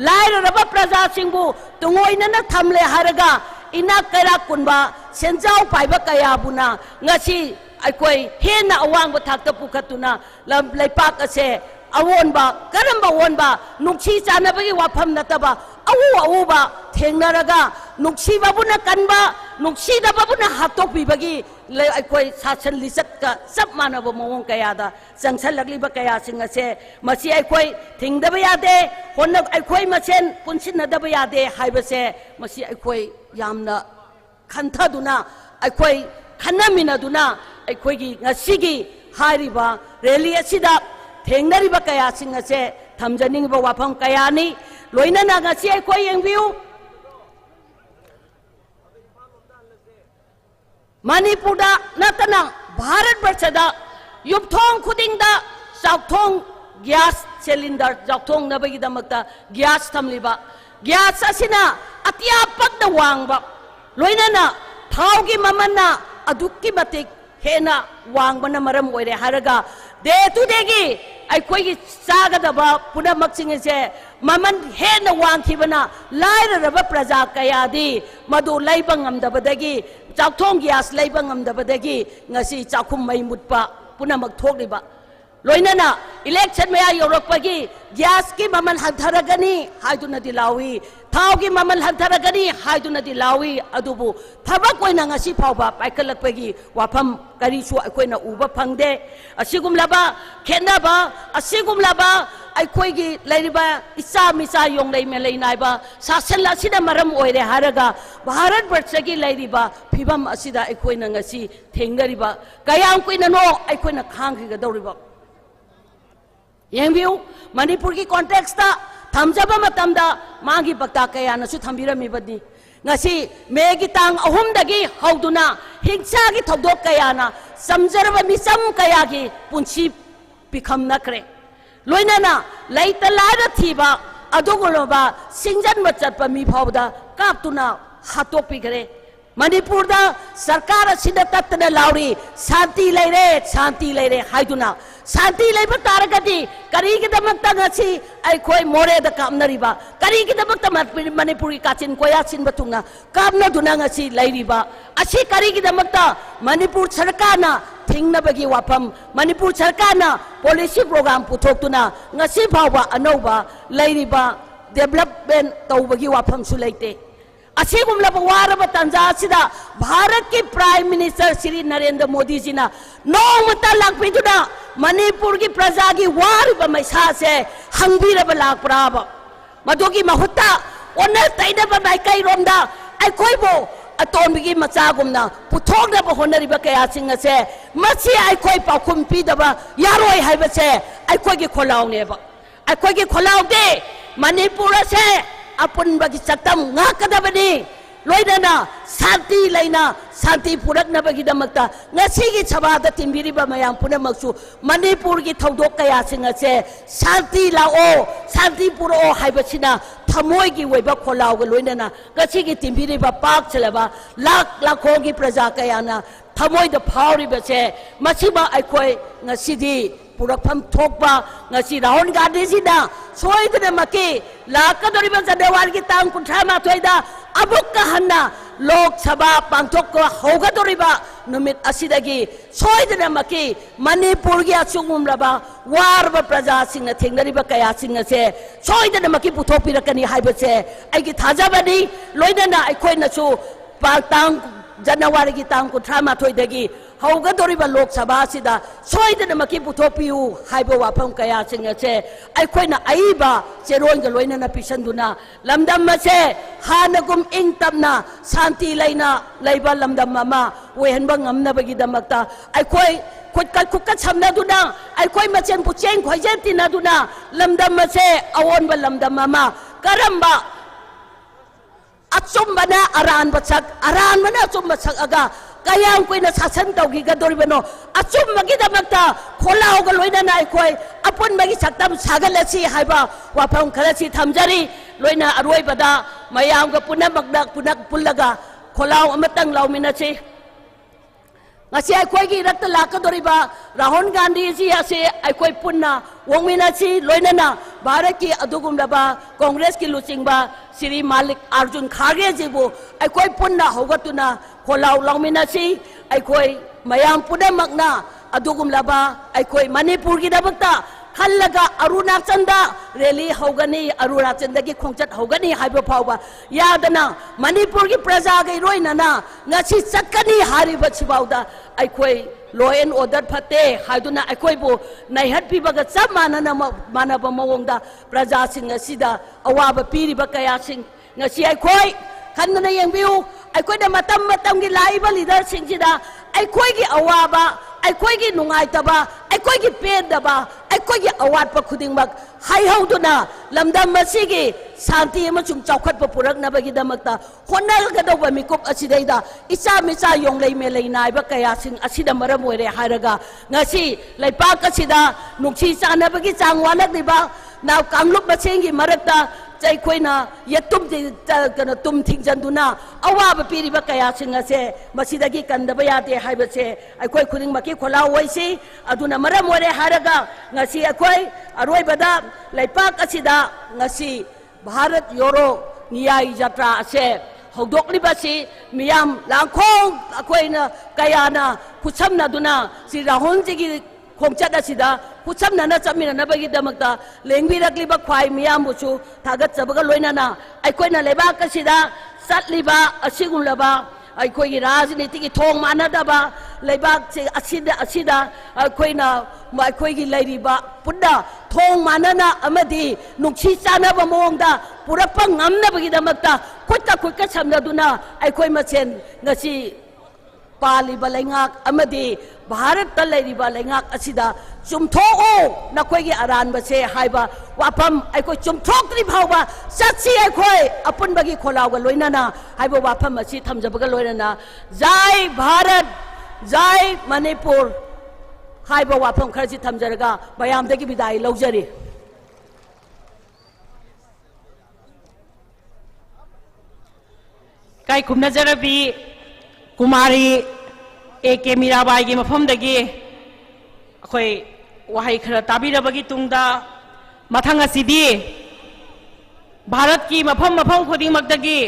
लाइरबा प्रजा सिंगबु तुंगोइना थमले हारगा इना करा कुनबा सेंजाव पाइबा कया बुना ngasi अखोय हेना अवांग थाकता पुखतुना लैपाक असे अवोनबा करंबा वोनबा नुक्सी चानबगी वाफम नतबा अवुबा थेंगनरगा नुक्सी बाबुना कनबा नुक्सी दबाबुना हातोपीबगी अखोय शासन लिसत का सब मानब मवों कयादा संगसन लगलिबा कया सिंग असे मसी अखोय थिंगदबा यादे होन अखोय मसेन पुनसिनदबा यादे हाइबसे मसी अखोय यामना खंथादुना अखोय खन्नमिनदुना अखोयगी ngasiगी हारिबा रैली असिदा थेंगनरिबा कया सिंग असे थमजनिंगबा वाफम कयानी लोइना ngasi अखोय यंगबिउ मणिपुरदा नतना भारत वर्षदा युपथोंग खुदिंगदा चाउथोंग गैस सिलिंडर चाउथोंग नबगिदमक्ता गैस थमलिबा गैस असिना अतिया पक्दा वांगबा लोइना थावगी ममन्ना अदुक्की मतिक हेना वांगबना मरम ओइरे हारगा दे टू देगी अखोयगी चागदबा पुनमक्सिंगसे ममन हेना वांगखिबना लाइररबा प्रजा कयादी मदु लैबा ngamdabadagi चाउथोंग गैस लैबा ngamdabadagi ngasi चाखुम मै मुटपा पुनमक थोकलिबा लोइना इलेक्शन में योरपगी गैस की ममन हंथरगनी हाइदुनदी लावी थाव की ममन हंथरगनी हाइदुनदी लावी अदुबु थबक ओइना ngasi फावबा पाइखलकपगी वाफम करिसु अखोयना उबा फंगदे असिगुमलाबा खेनाबा असिगुमलाबा अखोयगी लैरिबा इसा मिसा योंगलै मे लैनाइबा शासन असिदा मरम ओइरे हारगा भारत वर्षगी लैरिबा फिबम असिदा अखोयना ngasi थेंगरिबा कयाम कोइना नो अखोयना खांगगदौरिबा यंगबिउ मणिपुर की कॉन्टेक्स्ट थमजबा मतमदा मागी बक्ता कयानसु थंबिरमिबदि ngasi मेगी तांग अहुमदगी हौदुना हिंसागी थौदोक कयाना समजरबा मिसम कयागी पुंसी पिखम नखरे लोइनाना लैता लारा थीबा अदुगुलबा सिंजन बचतपा मी फावदा कापतुना हातोपिगरे मणिपुरदा सरकार असिदा तत्तना लाउरी शांति लेरे हाइदुना शांति लेबा तारगदी करीगिदमक्ता ngasi अखोय मोरेदा कामनरिबा करीगिदमक्ता मणिपुरी काचिन कोया सिनबा तुंगा कामनदुना ngasi लैरिबा असि करीगिदमक्ता मणिपुर सरकारना थिंगनबगी वाफम मणिपुर सरकारना पॉलिसी प्रोग्राम पुथोक्तुना ngasi फावबा अनौबा लैरिबा डेवलपमेंट तौबगी वाफम सु लैते असिगुमलबा वारबा तंजा सिदा भारत की प्राइम मिनिस्टर श्री नरेंद्र मोदी जी ना नौमता लाखपिदुना मणिपुर की प्रजा की वारबा मैसा से हंगबीरबा लाखप्राबा मदुगी महुत्ता ओना तैदबा माइकाई रोमदा अखोयबो अतोंबिगी मचागुमना पुथोगदबा होनरिबा कयासिंग से मसी अखोय पाखुम पीदबा यारोय हाइबसे अखोयगी खोलावनेबा अखोयगी खोलावदे मणिपुर से अपन बगी चतम ngakadabani loidana शांति लेना शांति पुरकनबगीदमक्ता ngasiगी छबादा तिंबिरिबा मयाम पुनमक्सु मणिपुर की थौदोक कयासिंग असे शांति लाओ शांति पुरो हाइबसिना थमोयगी वैबा खोलावग लोइना ngasiगी तिंबिरिबा पाक चलबा लाख लाखोगी प्रजा कयाना थमोयद फावरिबसे मसिबा अखोय ngasiदी पुरखम थोकबा ngasi राहुल गांधी सिना सोइदना मके लाकदोरिबा जनवरी की तांग 38 अबुक हन्ना लोक सभा पांथोक होगदोरिबा नुमित असिदगी सोइदनमकी मणिपुर की अचुंगुमरबा वारबा प्रजा सिंह थेंगनरिबा कया सिंह से सोइदनमकी पुथोपिरकनी हाइबसे आइगी थाजाबनी लोइदना अखोइनसु पातांग जनवरी की तांग कुथ्रा माथोइदगी होगदोरिबा लोक सभा सिदा सोइदनमकी पुथोपियु हाइबो वाफम कया सिंह से अखोइना आइबा चेरोन ग लोइनना पिसंदुना लमदम मसे हानगुम इंग तमना शांति लेना लेबा लमदम ममा वेहनबा ngamnabagi damakta अखोइ खुद समना अखोइ मचेन पुचें खोजे तिनादुना लमदम मसे अवोनबा लमदम ममा करम्बा अचुम्बना अरानबना अचुम्ब सक कयाम कोइना शासन तौगिगदोरिबनो अचुम्बगिदमक्ता खोलाउग लोइना अखोइ अपुनबगी सक्तम सागलसी हाइबा वाफम खरसी थमजरी लोइना अरोइबदा मयामगा पुनमक्दा पुल्लगा खोलाउ अमतंग लाउमिनसी ngasi akhoi gi rat lakadoriba Rahul Gandhi ji ase akhoi punna wongminachi loinana Bharat ki adugumlaba Congress ki luchingba Sri Malik Arjun Kharge ji bu akhoi punna hogatuna kholau longminachi akhoi mayam punamakna adugumlaba akhoi Manipur gi dabakta खल्लगा अरुणाचलदा rally होगनी अरुणाचल की खोंचत होगनी हाइबो फावबा यादना मणिपुर की प्रजा गई रोइनना ngasi चक्कनी हारिबा छिबाउदा अखोइ law and order फते हाइदुना अखोइबो नाइहत पिबगा सब मानबा मवोंदा प्रजा सिंह असिदा अवाबा पीरिबा कया सिंह ngasi अखोइ खन्ना यंबिउ अखोइना मतम की लाइबा लीडर सिंहजिदा अखोइ की अवाबा अखोइ की नुंगाइतबा अखोइ की पेदबा अखोइ की अवाटपा खुदिंगमक हाइहौदुना लमदम मसिगी शांति अमसुंग चौखटपा पुरकनबगिदमक्ता होनगदौबा मिकुप असिदैदा इचा मिचा योंगलै मेलै नाइबा कयासिंग असिदा मरम ओइरे हाइरगा ngasi लैपाक असिदा नुक्सी चानबगी चांग वालकदिबा नाव कांगलुप मसेंगी मरकता चैखोइना यतुम कनो तुम थिंगजंदुना अवाब पीरिबा कयासिंग असे मसिदगी कंदबा यादे हाइबसे अखोइ खुदिंगमकी खोलाउ वैसी अदुना मरम ओइरे हाइरगा ngasi अखोइ अरोइबदा लैपाक असिदा ngasi भारत योरो नियाई यात्रा असे हौदोकलिबासी मियाम लांखोंग अखोइना कयाना खुसमनादुना श्री राहुल जी की खोंचत असिदा खुसमनाना चमिननबगिदमक्ता लेंबिरक्लिबा ख्वाइ मियामबुसु थागतचबगा लोइनाना अखोइना लेबाक असिदा चटलिबा असिगुलबा अखोइगी राजनीति की थोंग मानदबा लेबाक से असिदा अखोइना अखोइगी लैरिबा पुन्ना थोंग मानना अमदी नुक्सी चानबा मओंगदा पुरप्पा ngamnabagidamक्ता खुदका समनदुना अखोइ मसेन ngasi पालिबा लैंगाक अमदी भारत ता लैरिबा लैंगाक असिदा चुमथोओ नखोइगी अरानबसे हाइबा वाफम अखोइ चुमथोक्त्रि फावबा सत्सी अखोइ अपुनबगी खोलाउगा लोइनाना हाइबा वाफम असि थमजबगा लोइनाना जय भारत जय मणिपुर हाइबा वाफम खरसि थमजरगा मयामदगी बिदाई लौजरी kai kumnajarabi kumari eke mirabai gi mafam dagi akhoi wahai khara tabirabagi tungda mathang asidi bharat ki mafam khuding magdagi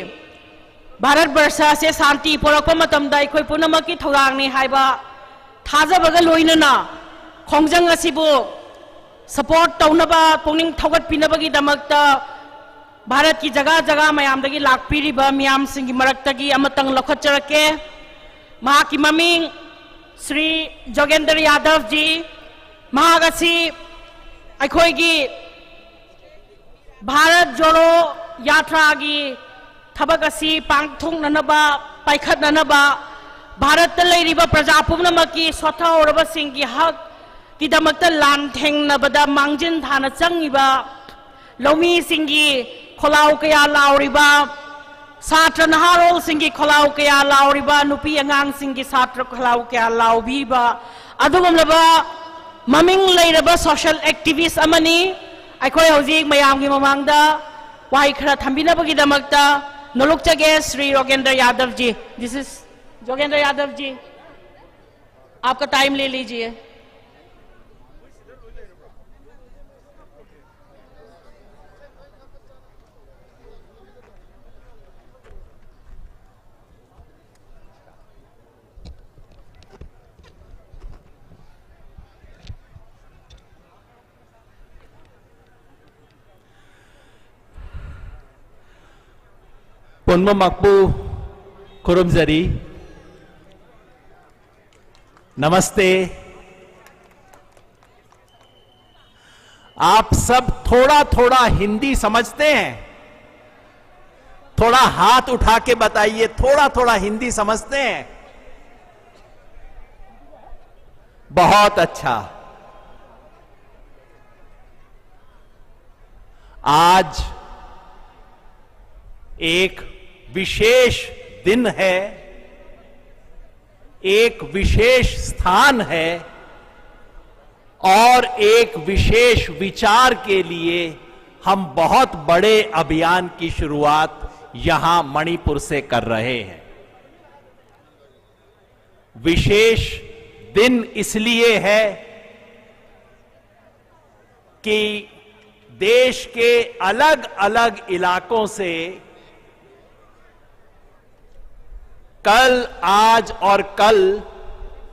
bharat barsha se shanti porakpa matamda akhoi punamaki thorangni haiba thajabaga loinana khongjang asibu support taunaba pungning thogat pinabagi damakta Bharat की जगह जगह मयामदगी लाकपीरिबा मियाम सिंगी मरक्तगी अमतंग लखचरके महाकी ममिंग श्री जोगेंद्र यादव जी महागसी अखोइगी भारत जोड़ो यात्रा की थबकसी पांगथुंगननबा पाइखतननबा भारत लैरिबा प्रजा पुमनमकी स्वतःरबा सिंगी हक किदमक्ता लानथेंगनबदा मांगजिन थाना चंगिबा लौमी सिंगी खोलाउ कया लाउरिबा सात्र नहारोल सिंगी खोलाउ कया लाउरिबा नुपी अंगांग सिंगी सात्र खोलाउ कया लाउबीबा अदुगमलबा ममिंग लैरबा सोशल एक्टिविस्ट अमनी अखोइ हौजिक मयामगी ममांगदा वाई खरा थंबिनबगिदमक्ता नोलुकचगे श्री योगेंद्र यादव जी दिस इज जोगेंद्र यादव जी आपका टाइम ले लीजिए पुनमकपू खुरुमजरी, नमस्ते। आप सब थोड़ा थोड़ा हिंदी समझते हैं? थोड़ा हाथ उठा के बताइए, थोड़ा थोड़ा हिंदी समझते हैं? बहुत अच्छा। आज एक विशेष दिन है, एक विशेष स्थान है और एक विशेष विचार के लिए हम बहुत बड़े अभियान की शुरुआत यहां मणिपुर से कर रहे हैं। विशेष दिन इसलिए है कि देश के अलग अलग इलाकों से कल, आज और कल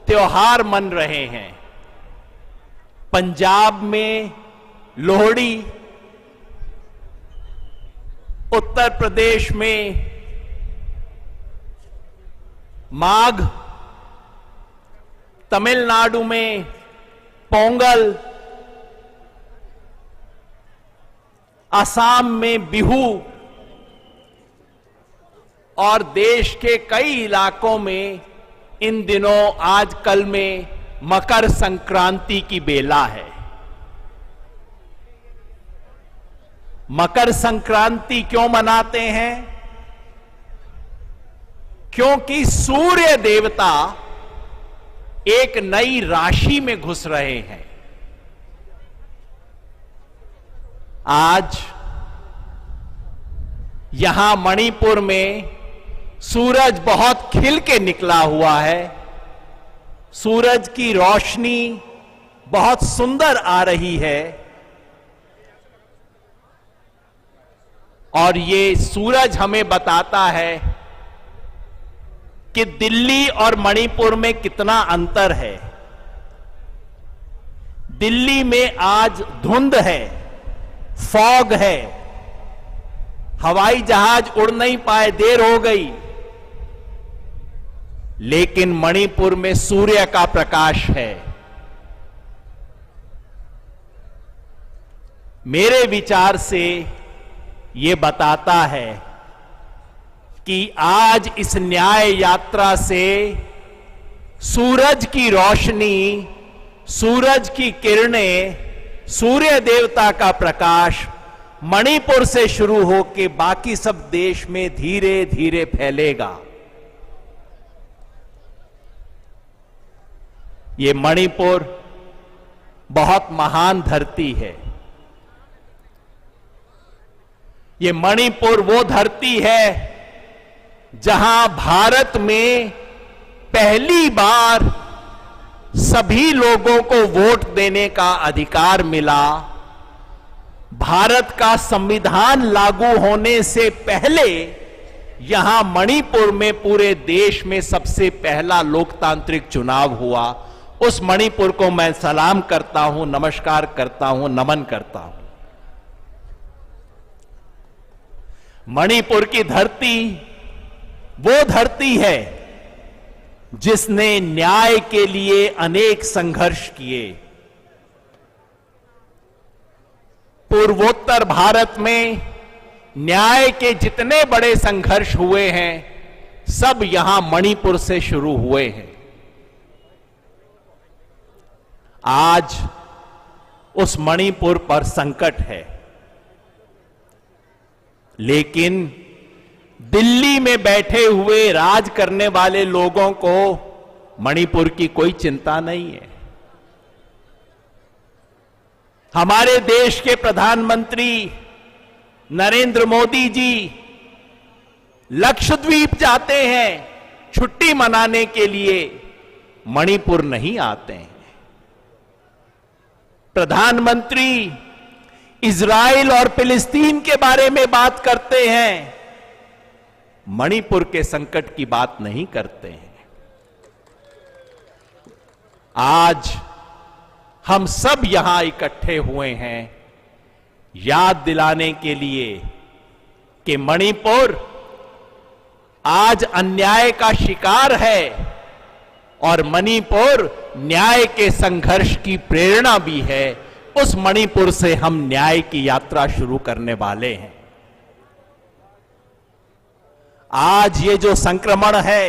त्योहार मन रहे हैं। पंजाब में लोहड़ी, उत्तर प्रदेश में माघ, तमिलनाडु में पोंगल, असम में बिहू और देश के कई इलाकों में इन दिनों आजकल में मकर संक्रांति की बेला है। मकर संक्रांति क्यों मनाते हैं? क्योंकि सूर्य देवता एक नई राशि में घुस रहे हैं। आज यहां मणिपुर में सूरज बहुत खिल के निकला हुआ है। सूरज की रोशनी बहुत सुंदर आ रही है और ये सूरज हमें बताता है कि दिल्ली और मणिपुर में कितना अंतर है। दिल्ली में आज धुंध है, फॉग है, हवाई जहाज उड़ नहीं पाए, देर हो गई। लेकिन मणिपुर में सूर्य का प्रकाश है। मेरे विचार से यह बताता है कि आज इस न्याय यात्रा से सूरज की रोशनी, सूरज की किरणें, सूर्य देवता का प्रकाश मणिपुर से शुरू होकर बाकी सब देश में धीरे धीरे फैलेगा। ये मणिपुर बहुत महान धरती है। ये मणिपुर वो धरती है जहां भारत में पहली बार सभी लोगों को वोट देने का अधिकार मिला। भारत का संविधान लागू होने से पहले यहां मणिपुर में पूरे देश में सबसे पहला लोकतांत्रिक चुनाव हुआ। उस मणिपुर को मैं सलाम करता हूं, नमस्कार करता हूं, नमन करता हूं। मणिपुर की धरती वो धरती है जिसने न्याय के लिए अनेक संघर्ष किए। पूर्वोत्तर भारत में न्याय के जितने बड़े संघर्ष हुए हैं सब यहां मणिपुर से शुरू हुए हैं। आज उस मणिपुर पर संकट है, लेकिन दिल्ली में बैठे हुए राज करने वाले लोगों को मणिपुर की कोई चिंता नहीं है। हमारे देश के प्रधानमंत्री नरेंद्र मोदी जी लक्षद्वीप जाते हैं छुट्टी मनाने के लिए, मणिपुर नहीं आते हैं। प्रधानमंत्री इजराइल और फिलिस्तीन के बारे में बात करते हैं, मणिपुर के संकट की बात नहीं करते हैं। आज हम सब यहां इकट्ठे हुए हैं याद दिलाने के लिए कि मणिपुर आज अन्याय का शिकार है और मणिपुर न्याय के संघर्ष की प्रेरणा भी है। उस मणिपुर से हम न्याय की यात्रा शुरू करने वाले हैं। आज ये जो संक्रमण है,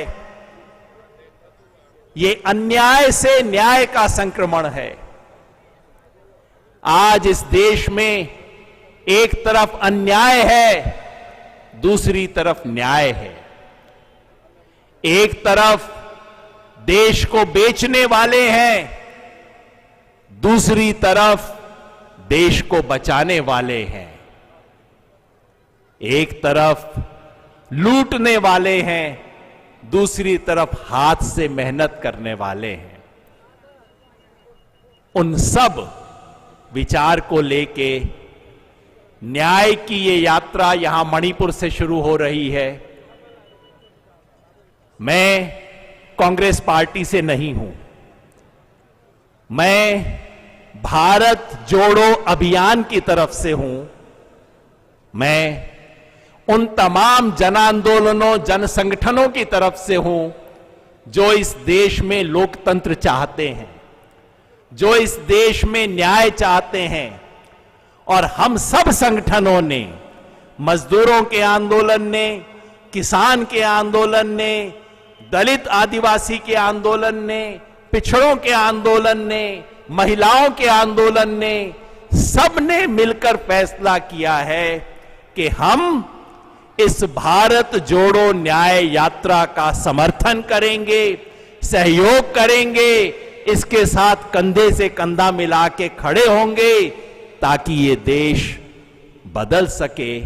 ये अन्याय से न्याय का संक्रमण है। आज इस देश में एक तरफ अन्याय है, दूसरी तरफ न्याय है। एक तरफ देश को बेचने वाले हैं, दूसरी तरफ देश को बचाने वाले हैं। एक तरफ लूटने वाले हैं, दूसरी तरफ हाथ से मेहनत करने वाले हैं। उन सब विचार को लेके न्याय की ये यात्रा यहां मणिपुर से शुरू हो रही है। मैं कांग्रेस पार्टी से नहीं हूं, मैं भारत जोड़ो अभियान की तरफ से हूं। मैं उन तमाम जन आंदोलनों, जन संगठनों की तरफ से हूं जो इस देश में लोकतंत्र चाहते हैं, जो इस देश में न्याय चाहते हैं। और हम सब संगठनों ने, मजदूरों के आंदोलन ने, किसान के आंदोलन ने, दलित आदिवासी के आंदोलन ने, पिछड़ों के आंदोलन ने, महिलाओं के आंदोलन ने, सबने मिलकर फैसला किया है कि हम इस भारत जोड़ो न्याय यात्रा का समर्थन करेंगे, सहयोग करेंगे, इसके साथ कंधे से कंधा मिला के खड़े होंगे ताकि ये देश बदल सके,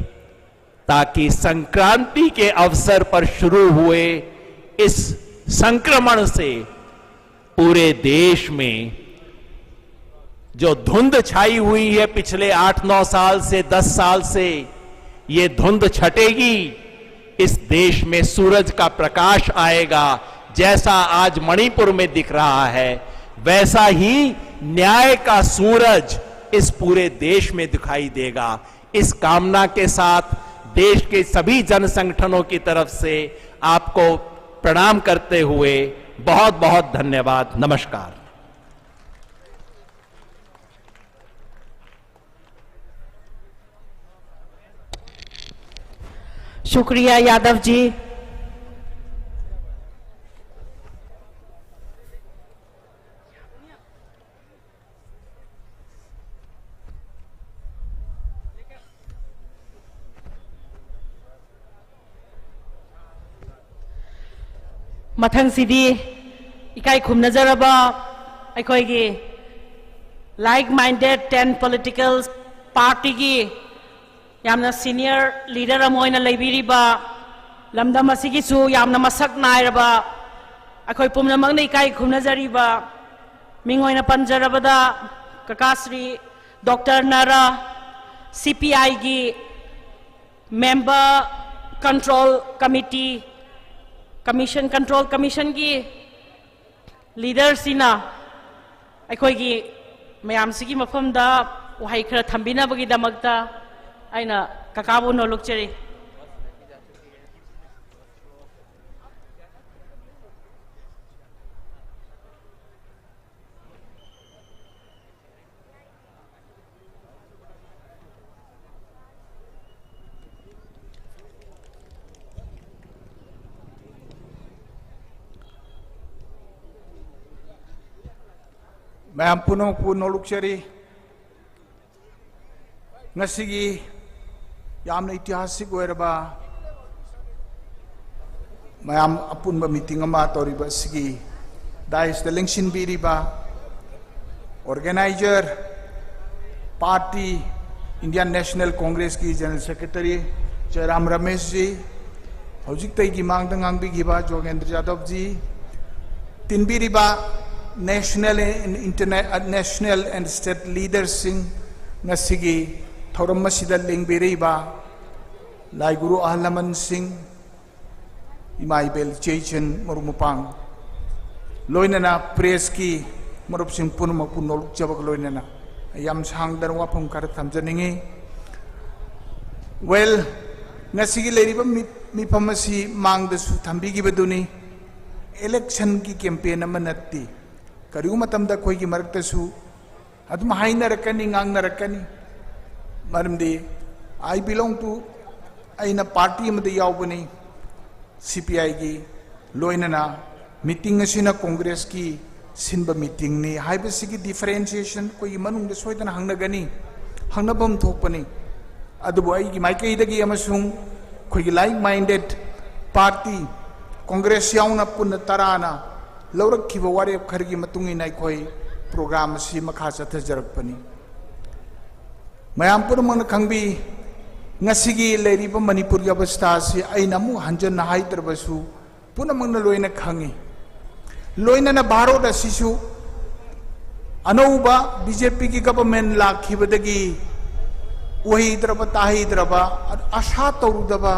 ताकि संक्रांति के अवसर पर शुरू हुए इस संक्रमण से पूरे देश में जो धुंध छाई हुई है पिछले 8-9 साल से, 10 साल से, ये धुंध छटेगी। इस देश में सूरज का प्रकाश आएगा। जैसा आज मणिपुर में दिख रहा है, वैसा ही न्याय का सूरज इस पूरे देश में दिखाई देगा। इस कामना के साथ देश के सभी जन संगठनों की तरफ से आपको प्रणाम करते हुए बहुत बहुत धन्यवाद। नमस्कार। शुक्रिया यादव जी। मथंगसिदी इकाई खुमनजरबा अखोइगी लाइक माइंडेड 10 पॉलिटिकल पार्टी की यामना सीनियर लीडर अमोइना लेबिरिबा लमदम असिगिसु यामना मसक नायरबा अखोइ पुमनमंगने इकाई खुमनजरिबा मिंगोइना पंजरबदा ककाश्री डॉक्टर नारा सीपीआई की member control committee commission control commission की लीडर सिना अखोइगी मयामसिगी मफमदा वहाई खरा थंबिनाबगी दमकता आइना ककाबु नोलुकचरी। मैम पुनः नोलुकचरी ngasiगी यामना ऐतिहासिक ओइरबा मैम अपुनबा मीटिंग अमा तौरिबा सिगी दाइस द लेंगसिन बिरिबा organiser party Indian National Congress की जनरल सेक्रेटरी जयराम रमेश जी हौजिक तै की मांगदा ngangbigibा जोगेंद्र यादव जी तिनबिरिबा नेशनल एंड स्टेट लीडर्स सिंह ngasiगी थौरम मसिदा लेंगबिरिबा लाइगुरु आहलमन सिंह इमाइबेल चेचन मरुमुपांग लोइनना प्रेस की मरुप सिंह पुनमक पुनोलुक जबक लोइनना याम सांगदर वाफम कर थमजनिंगी well ngasi leiriba mi phamasi mangdasu thambigibaduni election ki campaign amanatti kariu matamda koi gi maraktasu adum hainarakani ngangnarakani maramdi I belong to aina party amada yaubani CPI gi loinana meeting asina congress ki sinba meeting ni haibasi gi differentiation koi manung de soidana hangnagani hangnabam thokpani adubu ai gi maikai dagi amasung koi gi like minded party congress yauna punna tarana laurak ki ware khargi matungi nai koi program si makha chathajarakpani mayam purmang khangbi ngasigi leiriba manipur gi avastha si aina mu hanjan haidrabasu punamang na loina khangi loina na bharot asisu anouba BJP ki government lakhibadagi wahi draba tahi draba asha taurudaba